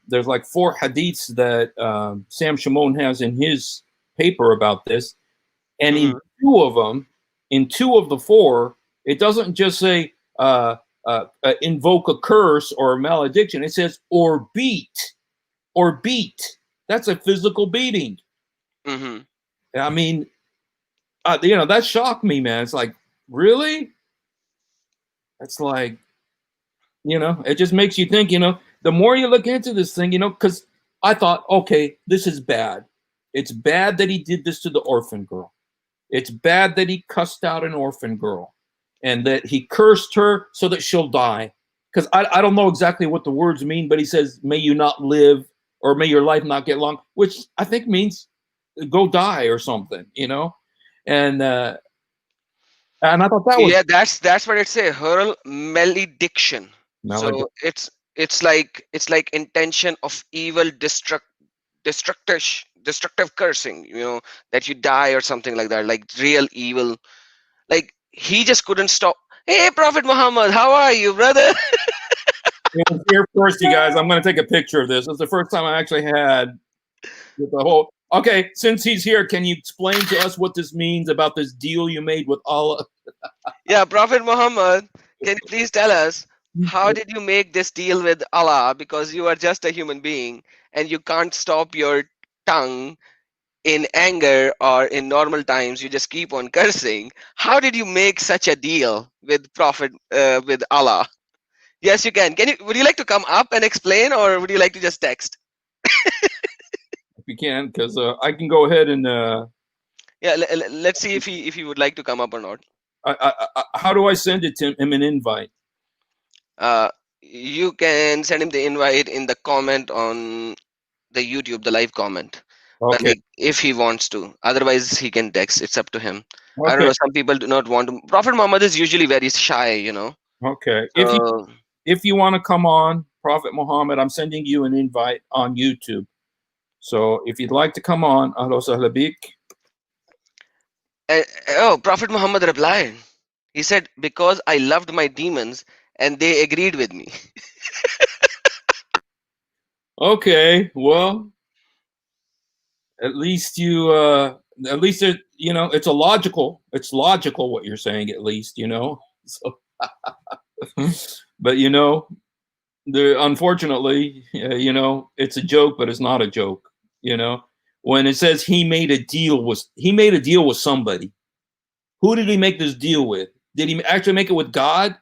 there's like four hadiths that Sam Shimon has in his paper about this, and Hmm. in two of the four, it doesn't just say invoke a curse or a malediction. It says or beat. That's a physical beating. Hmm. I mean, that shocked me, man. It's like, really? It's like, it just makes you think, the more you look into this thing, because I thought, okay, this is bad. It's bad that he did this to the orphan girl. It's bad that he cussed out an orphan girl and that he cursed her so that she'll die. Because I don't know exactly what the words mean, but he says, may you not live or may your life not get long, which I think means go die or something. And and I thought that was Yeah, that's what it say. Hurl malediction. malediction. So it's like intention of evil, destructive cursing. That you die or something like that. Like real evil. Like he just couldn't stop. Hey, Prophet Muhammad, how are you, brother? Here first, you guys, I'm going to take a picture of this. It's the first time I actually had with the whole. Okay, since he's here, can you explain to us what this means about this deal you made with Allah? Yeah, Prophet Muhammad, can you please tell us how did you make this deal with Allah? Because you are just a human being and you can't stop your tongue in anger, or in normal times you just keep on cursing. How did you make such a deal with Prophet with Allah? Yes, you can. Would you like to come up and explain, or would you like to just text? If you can, because I can go ahead and Yeah, let's see if he would like to come up or not. how do I send it to him an invite? Uh, you can send him the invite in the comment on the YouTube, the live comment. But Okay, like, if he wants to, otherwise he can text. It's up to him. I don't okay, know. Some people do not want to. Prophet Muhammad is usually very shy. okay. So If you want to come on, Prophet Muhammad, I'm sending you an invite on YouTube. So if you'd like to come on, ahlo sahla bik. uh, oh, Prophet Muhammad replied. He said, "Because I loved my demons and they agreed with me." Okay, well, at least it's logical what you're saying, at least. So, but unfortunately, it's a joke, but it's not a joke. When it says he made a deal with somebody. Who did he make this deal with? Did he actually make it with God?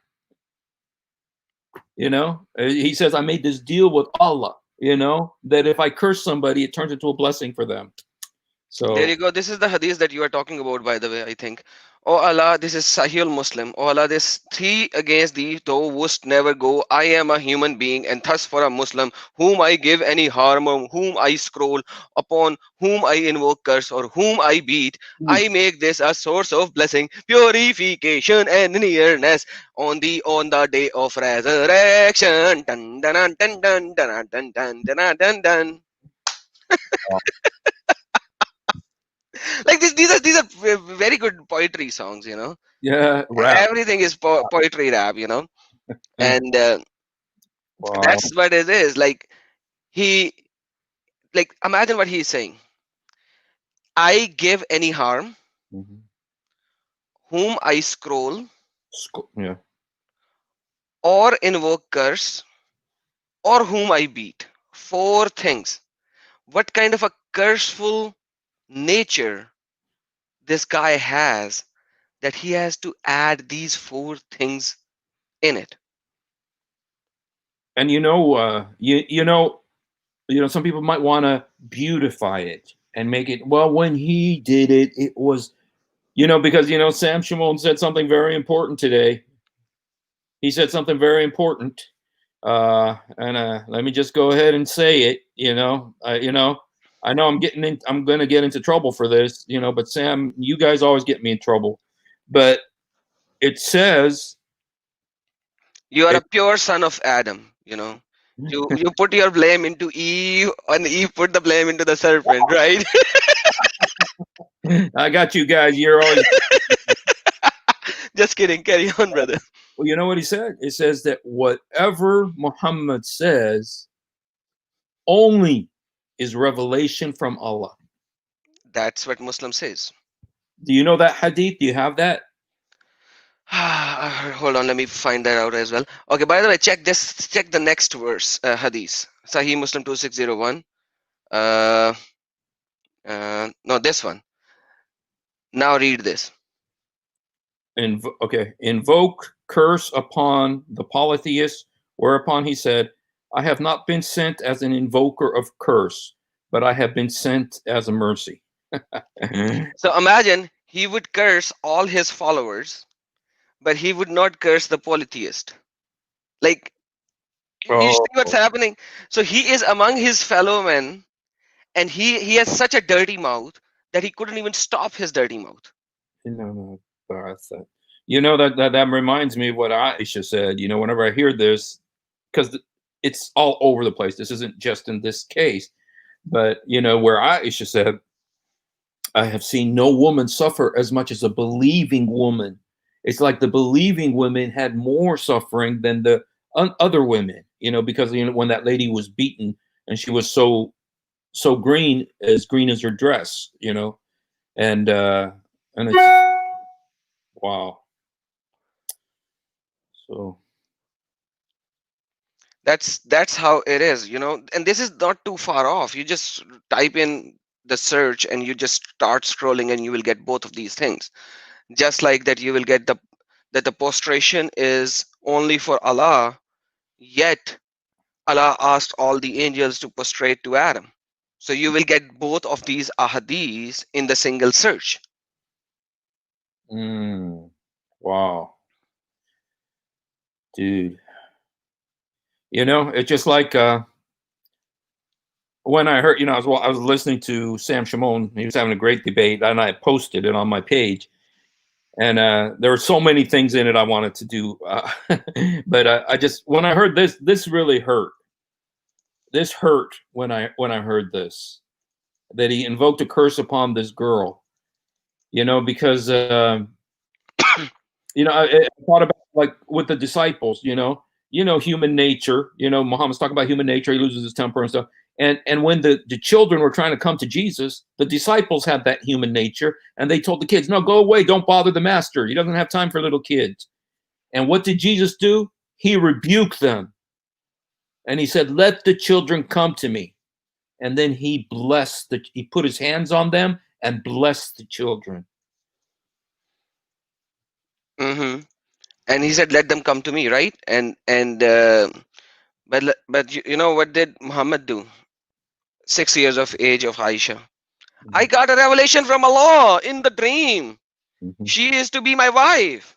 He says, I made this deal with Allah, that if I curse somebody, it turns into a blessing for them. There So, you go. This is the hadith that you are talking about, by the way, I think. O Allah, this is Sahih Muslim. O Allah, this three against thee, thou wouldst never go. I am a human being, and thus for a Muslim, whom I give any harm, or whom I scroll, upon whom I invoke curse, or whom I beat, I make this a source of blessing, purification, and nearness on the day of resurrection. Dun, dun, dun, dun, dun, dun, dun, dun, dun, dun, dun. Like this, these are very good poetry songs, you know. Yeah, rap. Everything is poetry rap, you know. And Wow. that's what it is. Like he, like imagine what he's saying. I give any harm, Mhm. whom I scroll, Yeah. or invoke curse, or whom I beat. Four things. What kind of a curseful nature this guy has, that he has to add these four things in it. And some people might want to beautify it and make it, well, when he did it, it was, because Sam Shimon said something very important today. He said something very important. And let me just go ahead and say it. I know I'm going to get into trouble for this. But Sam, you guys always get me in trouble. But it says, You are a it, pure son of Adam, you know. You put your blame into Eve, and Eve put the blame into the serpent, right? I got you guys. You're always, Just kidding. Carry on, brother. well, you know what he said? It says that whatever Muhammad says only is revelation from Allah. That's what Muslim says. Do you know that hadith? Do you have that? Hold on, let me find that out as well. Okay, by the way, check this. Check the next verse, Hadith. Sahih Muslim 2601. Uh, no, this one. Now read this. Invoke curse upon the polytheist, whereupon he said, I have not been sent as an invoker of curse, but I have been sent as a mercy. So imagine he would curse all his followers, but he would not curse the polytheist. Like, you see what's Oh, happening? So he is among his fellow men, and he has such a dirty mouth that he couldn't even stop his dirty mouth. no, that's that. That reminds me of what Aisha said. Whenever I hear this, because it's all over the place. This isn't just in this case, but where Aisha said, I have seen no woman suffer as much as a believing woman. It's like the believing women had more suffering than the other women, because when that lady was beaten and she was so green as her dress, and it's wow. So That's how it is, you know. And this is not too far off. You just type in the search and you just start scrolling, and you will get both of these things. Just like that, you will get the prostration is only for Allah, yet Allah asked all the angels to prostrate to Adam. So you will get both of these ahadiths in the single search. wow, dude. It's just like when I heard, I was listening to Sam Shimon. He was having a great debate, and I posted it on my page. And there were so many things in it I wanted to do, but I just, when I heard this really hurt. This hurt when I heard this, that he invoked a curse upon this girl. Because I thought about, like, with the disciples. Human nature. Muhammad's talking about human nature. He loses his temper and stuff. And when the children were trying to come to Jesus, the disciples had that human nature, and they told the kids, no, go away, don't bother the master. He doesn't have time for little kids. And what did Jesus do? He rebuked them. And he said, let the children come to me. And then he put his hands on them and blessed the children. Hmm. And he said, "Let them come to me," right? But you know what did Muhammad do? 6 years of age of Aisha. I Mhm. got a revelation from Allah in the dream. Mhm. She is to be my wife.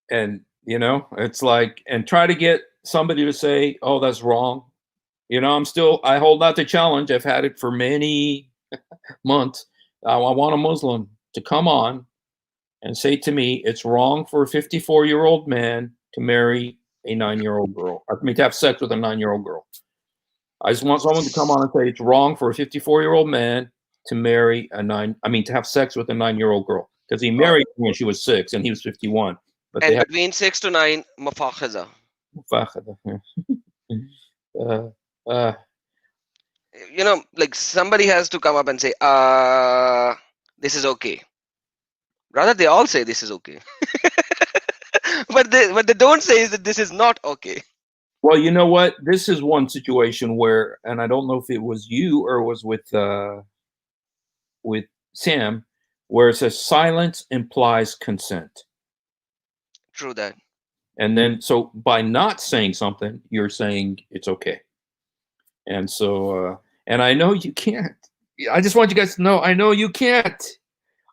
And it's like, and try to get somebody to say, "Oh, that's wrong." I hold out the challenge. I've had it for many months. I want a Muslim to come on and say to me, it's wrong for a 54-year-old man to marry a 9-year-old girl. I mean, to have sex with a 9-year-old girl. I just want someone to come on and say it's wrong for a 54-year-old man to marry to have sex with a 9-year-old girl, because he Oh, married when she was 6 and he was 51. But they and have between 6 to 9, mafakhaza. uh, uh, Like somebody has to come up and say, this is okay. Rather, they all say this is okay. But what they don't say is that this is not okay. well, you know what? This is one situation where, and I don't know if it was you or it was with Sam, where it says silence implies consent. True that. And then, so by not saying something, you're saying it's okay. And so, and I know you can't. I just want you guys to know, I know you can't.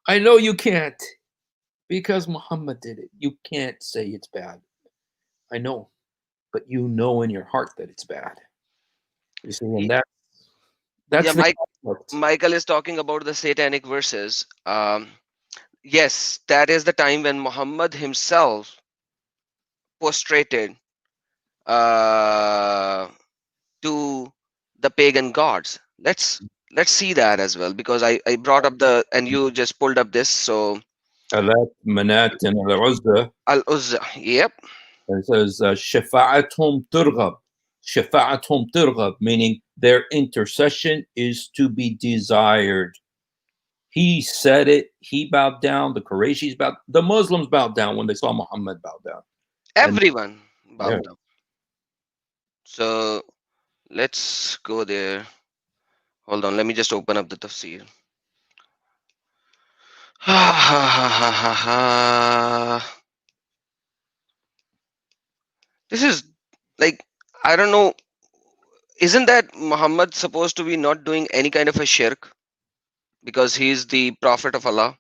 I know you can't, because Muhammad did it. You can't say it's bad. I know, but you know in your heart that it's bad. You see, and Y- that's Yeah, the conflict. Michael is talking about the satanic verses. Yes, that is the time when Muhammad himself prostrated uh, to the pagan gods. Let's see that as well, because I brought up the, and you just pulled up this. So Alat, Manat, and Al-Uzza. Al Uzza. Yep. It says, Shafa'athum turghab. Shafa'athum turghab, meaning their intercession is to be desired. He said it. He bowed down. The Qurayshis bowed. The Muslims bowed down when they saw Muhammad bow down. And Everyone yeah, bowed down. So let's go there. Hold on, let me just open up the tafsir. Ha ha ha ha ha ha. This is like, I don't know. Isn't that Muhammad supposed to be not doing any kind of a shirk because he's the prophet of Allah?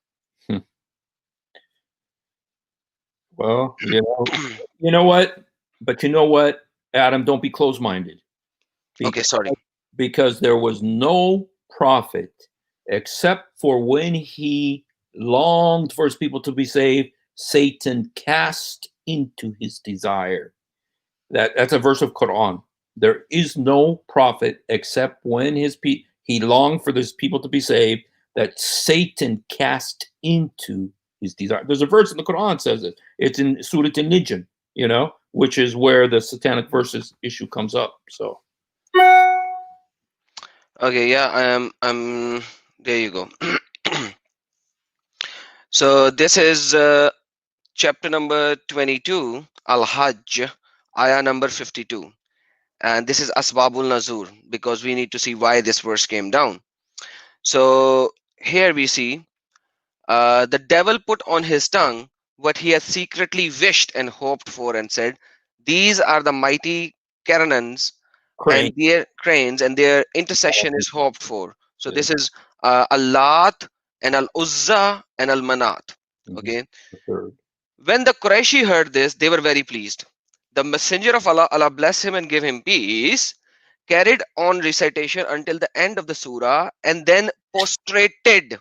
well, you know what? But you know what, Adam? Don't be closed-minded, Okay, because sorry. there was no prophet except for when he longed for his people to be saved. Satan cast into his desire. That's a verse of Quran. There is no prophet except when he longed for his people to be saved, that Satan cast into his desire. There's a verse in the Quran that says it. It's in Surah An-Najm, which is where the satanic verses issue comes up. So Okay, yeah, I'm there you go. So this is chapter number 22, Al-Hajj, ayah number 52. And this is Asbabul Nazur, because we need to see why this verse came down. So here we see the devil put on his tongue what he had secretly wished and hoped for, and said, these are the mighty Karanans crane. and their cranes, and their intercession is hoped for. So Yeah. this is Al-Lat and Al-Uzza and Al-Manat. Mhm. Okay. The third. When the Qurayshi heard this, they were very pleased. The messenger of Allah, Allah bless him and give him peace, carried on recitation until the end of the surah, and then prostrated.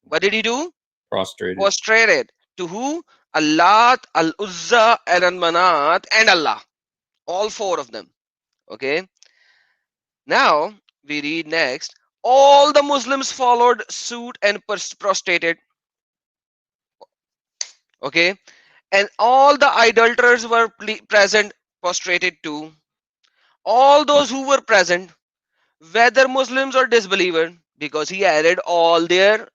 What did he do? Prostrated. Prostrated. To who? Allah, Al-Uzza, and Al-Manat, and Allah. All four of them. Okay. Now we read next. All the Muslims followed suit and prostrated. Okay. And all the idolaters were present, prostrated too. All those who were present, whether Muslims or disbeliever, because he added all their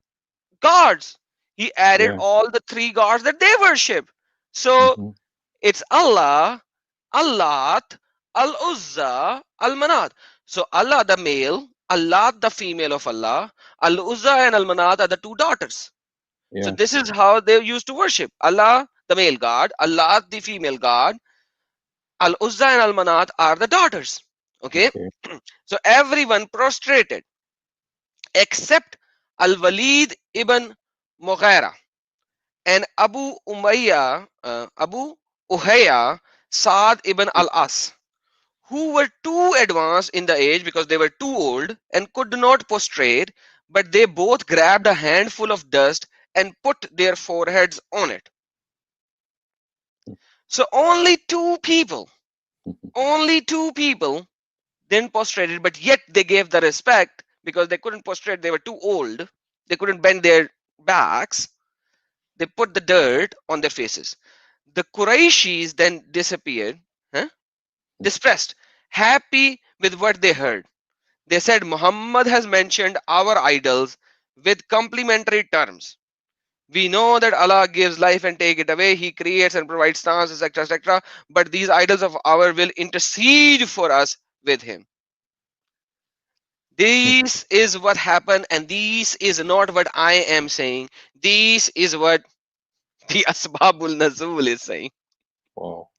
gods. He added Yeah. all the three gods that they worship. So Hmm. it's Allah, Allat, Al Uzza, Al Manat. So Allah the male, Allat the female of Allah, Al Uzza and Al Manat are the two daughters. So Yeah. this is how they used to worship. Allah the male god, Allat the female god, Al Uzza and Al Manat are the daughters. Okay. Okay. So everyone prostrated except Al-Walid ibn Mughira, and Abu Uhayya Sa'd ibn al-As, who were too advanced in the age because they were too old and could not prostrate, but they both grabbed a handful of dust and put their foreheads on it. So only two people then prostrated, but yet they gave the respect because they couldn't prostrate, they were too old, they couldn't bend their backs. They put the dirt on their faces. The Qurayshis then disappeared, huh? Distressed, happy with what they heard. They said, Muhammad has mentioned our idols with complimentary terms. We know that Allah gives life and take it away. He creates and provides stars, etc., etc. But these idols of ours will intercede for us with Him. This is what happened, and this is not what I am saying. This is what the Asbabul Nazul is saying. Wow.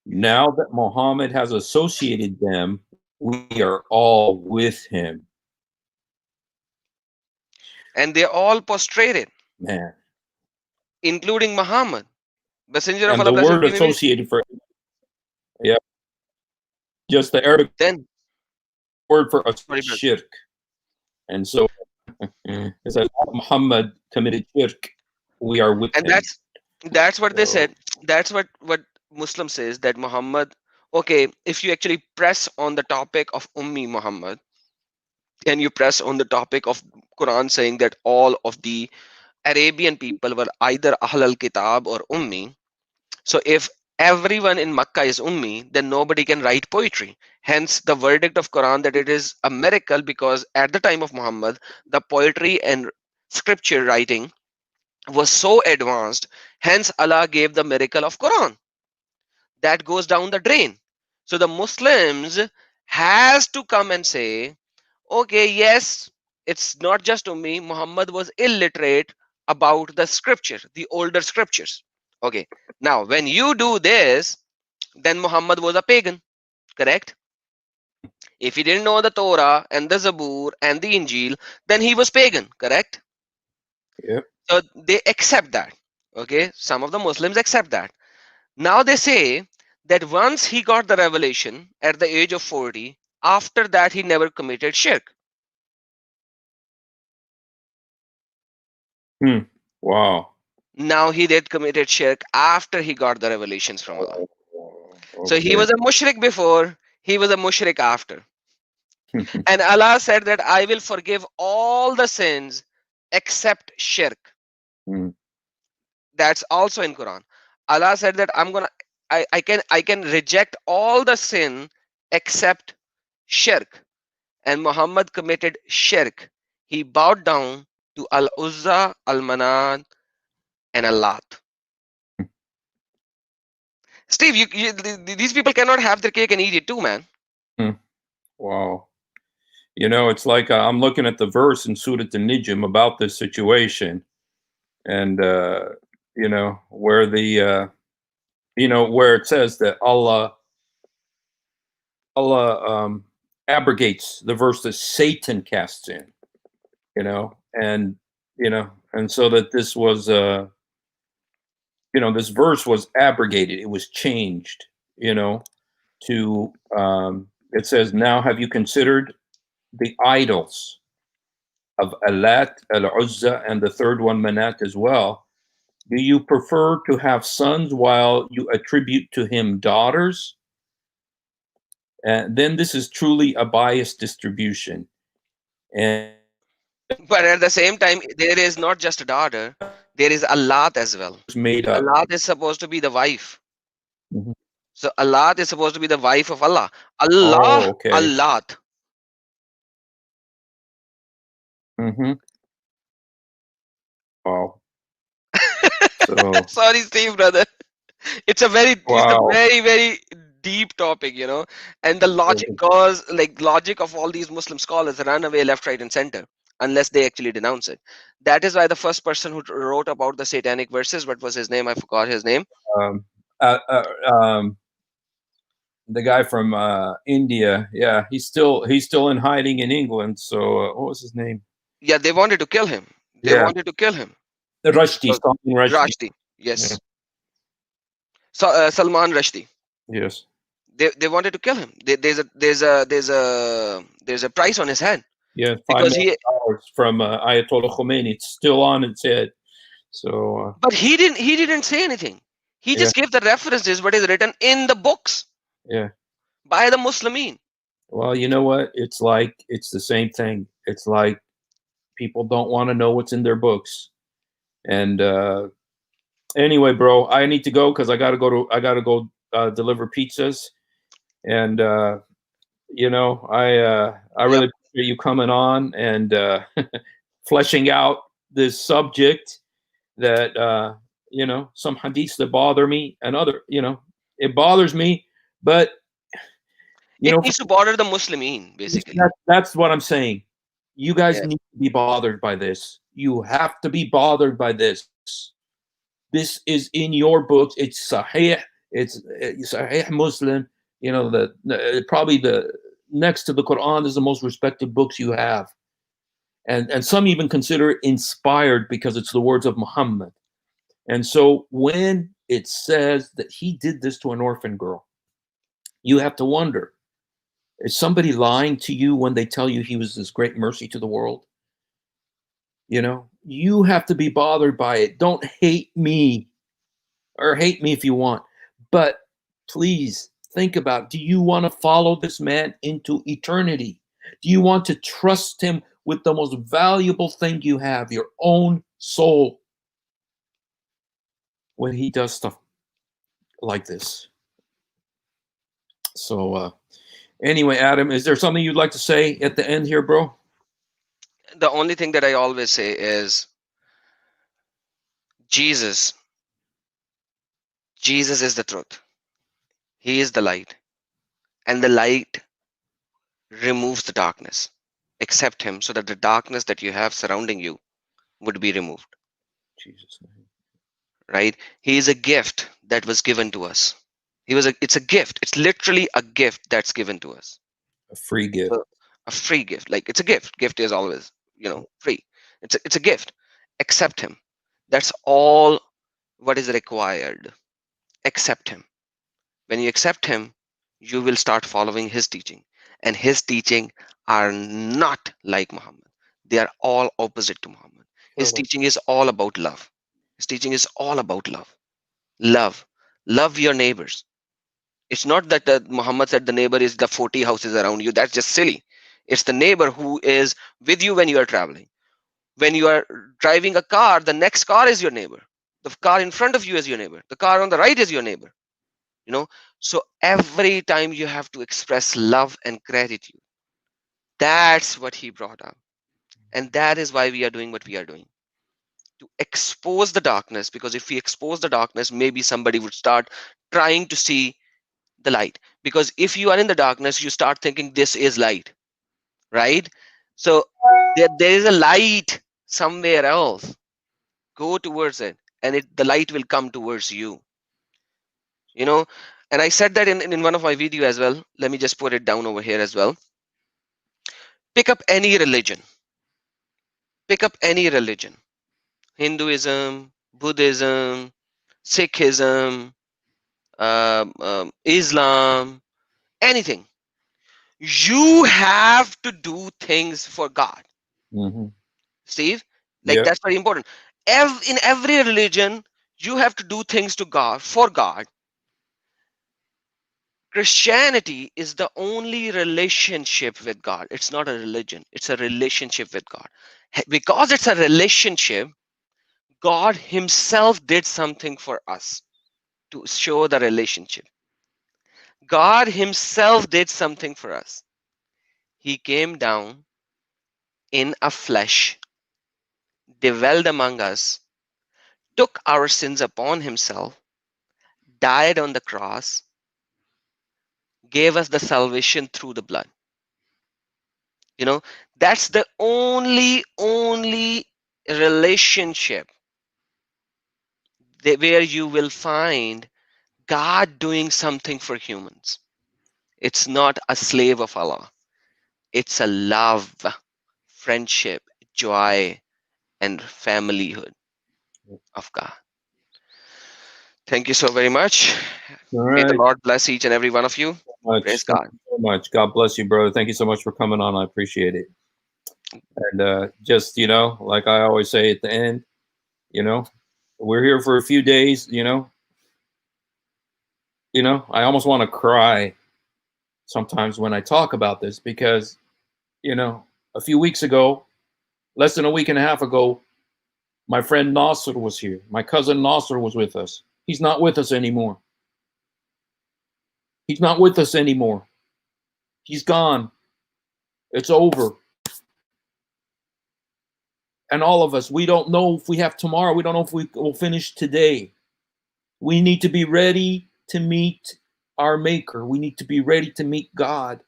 Now that Muhammad has associated them, we are all with him. And they all prostrated, Man. including Muhammad. Messenger of And Allah, the blessed word be him. associated for, yeah, just the Arabic Then, word for us sorry, is brother. shirk. And so it says Muhammad committed shirk, we are with And him. that's what they So said. That's what Muslim says, that Muhammad. Okay, if you actually press on the topic of Ummi Muhammad, and you press on the topic of Quran saying that all of the Arabian people were either Ahl al Kitab or Ummi. So if everyone in Makkah is Ummi, then nobody can write poetry. Hence the verdict of Quran that it is a miracle, because at the time of Muhammad, the poetry and scripture writing was so advanced. Hence Allah gave the miracle of Quran. That goes down the drain. So the Muslims has to come and say, okay, yes, it's not just Ummi. Muhammad was illiterate about the scripture, the older scriptures. Okay. Now, when you do this, then Muhammad was a pagan, correct? If he didn't know the Torah and the Zabur and the Injil, then he was pagan, correct? yep. So they accept that. Okay. Some of the Muslims accept that. Now they say that once he got the revelation at the age of 40, after that he never committed shirk. Wow. Now he did committed shirk after he got the revelations from Allah. So he Okay. was a mushrik before, he was a mushrik after. And Allah said that I will forgive all the sins except shirk. That's also in Quran. Allah said that I can reject all the sin except shirk. And Muhammad committed shirk. He bowed down to Al Uzza, Al Manat, and Al Lat. Steve, these people cannot have their cake and eat it too, man. Wow. You know, it's like I'm looking at the verse in Surah An-Najm about this situation, and you know where the where it says that Allah abrogates the verse that Satan casts in, and and so that this was this verse was abrogated, it was changed, to it says, now have you considered the idols of Alat, Al-Uzza, and the third one, Manat, as well? Do you prefer to have sons while you attribute to him daughters? And then this is truly a biased distribution. And But at the same time, there is not just a daughter, there is Allah as well. it's made up. Allah is supposed to be the wife. Mhm. So Allah is supposed to be the wife of Allah. Allah, Oh, okay. Allah. Mm-hmm. Wow. So, Sorry, Steve, brother. It's a wow. very, very deep topic, and the logic of all these Muslim scholars run away left, right, and center unless they actually denounce it. That is why the first person who wrote about the satanic verses, what was his name? I forgot his name. Um, uh, uh, um, the guy from India, yeah, he's still in hiding in England. So, what was his name? Yeah, they wanted to kill him. They Yeah, wanted to kill him. Rushdie, So, Salman Rushdie. Rushdie, Yeah. yes. So, Salman Rushdie. Yes. They wanted to kill him. There's a price on his head Yeah, five because million he. dollars from Ayatollah Khomeini. It's still on its head. So But he didn't say anything. He yeah, just gave the references what is written in the books yeah. by the Muslimin. Well, you know what? It's the same thing. It's like people don't want to know what's in their books. And anyway, bro, I need to go because I gotta go deliver pizzas. And I Yep. really appreciate you coming on and fleshing out this subject that some hadiths that bother me and other it bothers me, but you It know needs to border the Muslimin, basically. that's what I'm saying. You guys Yeah. need to be bothered by this. You have to be bothered by this. This is in your books. It's Sahih. It's Sahih Muslim. Probably the next to the Quran is the most respected books you have, and some even consider it inspired because it's the words of Muhammad. And so when it says that he did this to an orphan girl, you have to wonder, is somebody lying to you when they tell you he was this great mercy to the world? You have to be bothered by it. Don't hate me, or hate me if you want. But please think about, do you want to follow this man into eternity? Do you want to trust him with the most valuable thing you have, your own soul, when he does stuff like this? So, anyway, Adam, is there something you'd like to say at the end here, bro? The only thing that I always say is Jesus. Jesus is the truth. He is the light, and the light removes the darkness. Accept him so that the darkness that you have surrounding you would be removed. Jesus' name. Right? He is a gift that was given to us. It's a gift. It's literally a gift that's given to us. A free gift. So a free gift. Like it's a gift. Gift is always, free. It's a gift. Accept him. That's all what is required. Accept him. When you accept him, you will start following his teaching. And his teaching are not like Muhammad. They are all opposite to Muhammad. His teaching is all about love. His teaching is all about love. Love. Love your neighbors. It's not that Muhammad said the neighbor is the 40 houses around you. That's just silly. It's the neighbor who is with you when you are traveling. When you are driving a car, the next car is your neighbor. The car in front of you is your neighbor. The car on the right is your neighbor. So every time you have to express love and gratitude. That's what he brought up. And that is why we are doing what we are doing, to expose the darkness, because if we expose the darkness, maybe somebody would start trying to see the light. Because if you are in the darkness, you start thinking this is light, right? So there is a light somewhere else. Go towards it, and the light will come towards you. you know and I said that in one of my video as well. Let me just put it down over here as well. Pick up any religion. Pick up any religion. Hinduism, Buddhism, Sikhism, Islam, anything. You have to do things for God, Mm-hmm. Steve. Like Yeah. that's very important. In every religion, you have to do things to God, for God. Christianity is the only relationship with God. It's not a religion, it's a relationship with God. Because it's a relationship, God Himself did something for us to show the relationship. God Himself did something for us. He came down in a flesh, dwelled among us, took our sins upon Himself, died on the cross, gave us the salvation through the blood. You know, that's the only relationship where you will find God doing something for humans. It's not a slave of Allah. It's a love, friendship, joy, and familyhood of God. Thank you so very much. All May the right. Lord bless each and every one of you. Praise Much. Thank God. you so much. God bless you, brother. Thank you so much for coming on. I appreciate it. And just, like I always say at the end, you know, we're here for a few days, I almost want to cry sometimes when I talk about this because, a few weeks ago, less than a week and a half ago, my friend Nasser was here. My cousin Nasser was with us. He's not with us anymore. He's not with us anymore. He's gone. It's over. And all of us, we don't know if we have tomorrow. We don't know if we will finish today. We need to be ready to meet our Maker. We need to be ready to meet God.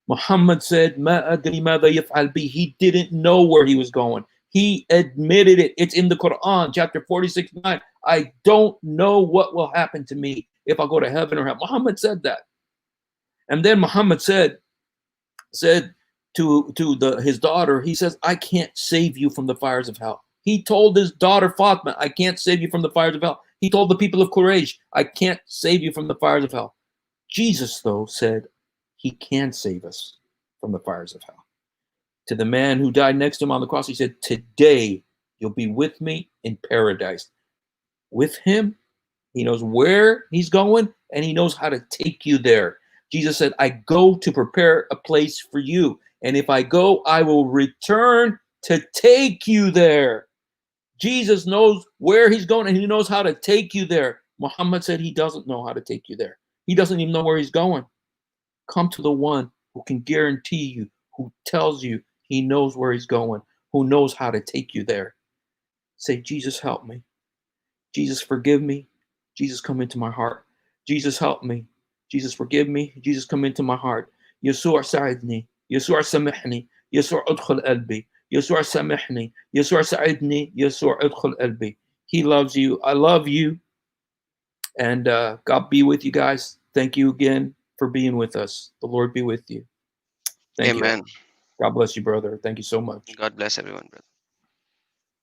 Muhammad said, "Ma adri mada yaf'al bi." He didn't know where he was going. He admitted it. It's in the Quran, chapter 46:9. I don't know what will happen to me if I go to heaven or hell. Muhammad said that. And then Muhammad said to his daughter, he says, I can't save you from the fires of hell. He told his daughter Fatima, I can't save you from the fires of hell. He told the people of Quraysh, I can't save you from the fires of hell. Jesus, though, said he can save us from the fires of hell. To the man who died next to him on the cross, he said, today you'll be with me in paradise. With him, he knows where he's going and he knows how to take you there. Jesus said, I go to prepare a place for you. And if I go, I will return to take you there. Jesus knows where he's going and he knows how to take you there. Muhammad said he doesn't know how to take you there. He doesn't even know where he's going. Come to the one who can guarantee you, who tells you he knows where he's going, who knows how to take you there. Say, Jesus, help me. Jesus, forgive me. Jesus, come into my heart. Jesus, help me. Jesus, forgive me. Jesus, come into my heart. يسوع ساعدني. يسوع سامحني. يسوع ادخل قلبي. يسوع سامحني. يسوع ساعدني. يسوع ادخل قلبي. He loves you. I love you. And God be with you guys. Thank you again for being with us. The Lord be with you. Thank you. Amen. God bless you, brother. Thank you so much. God bless everyone, brother.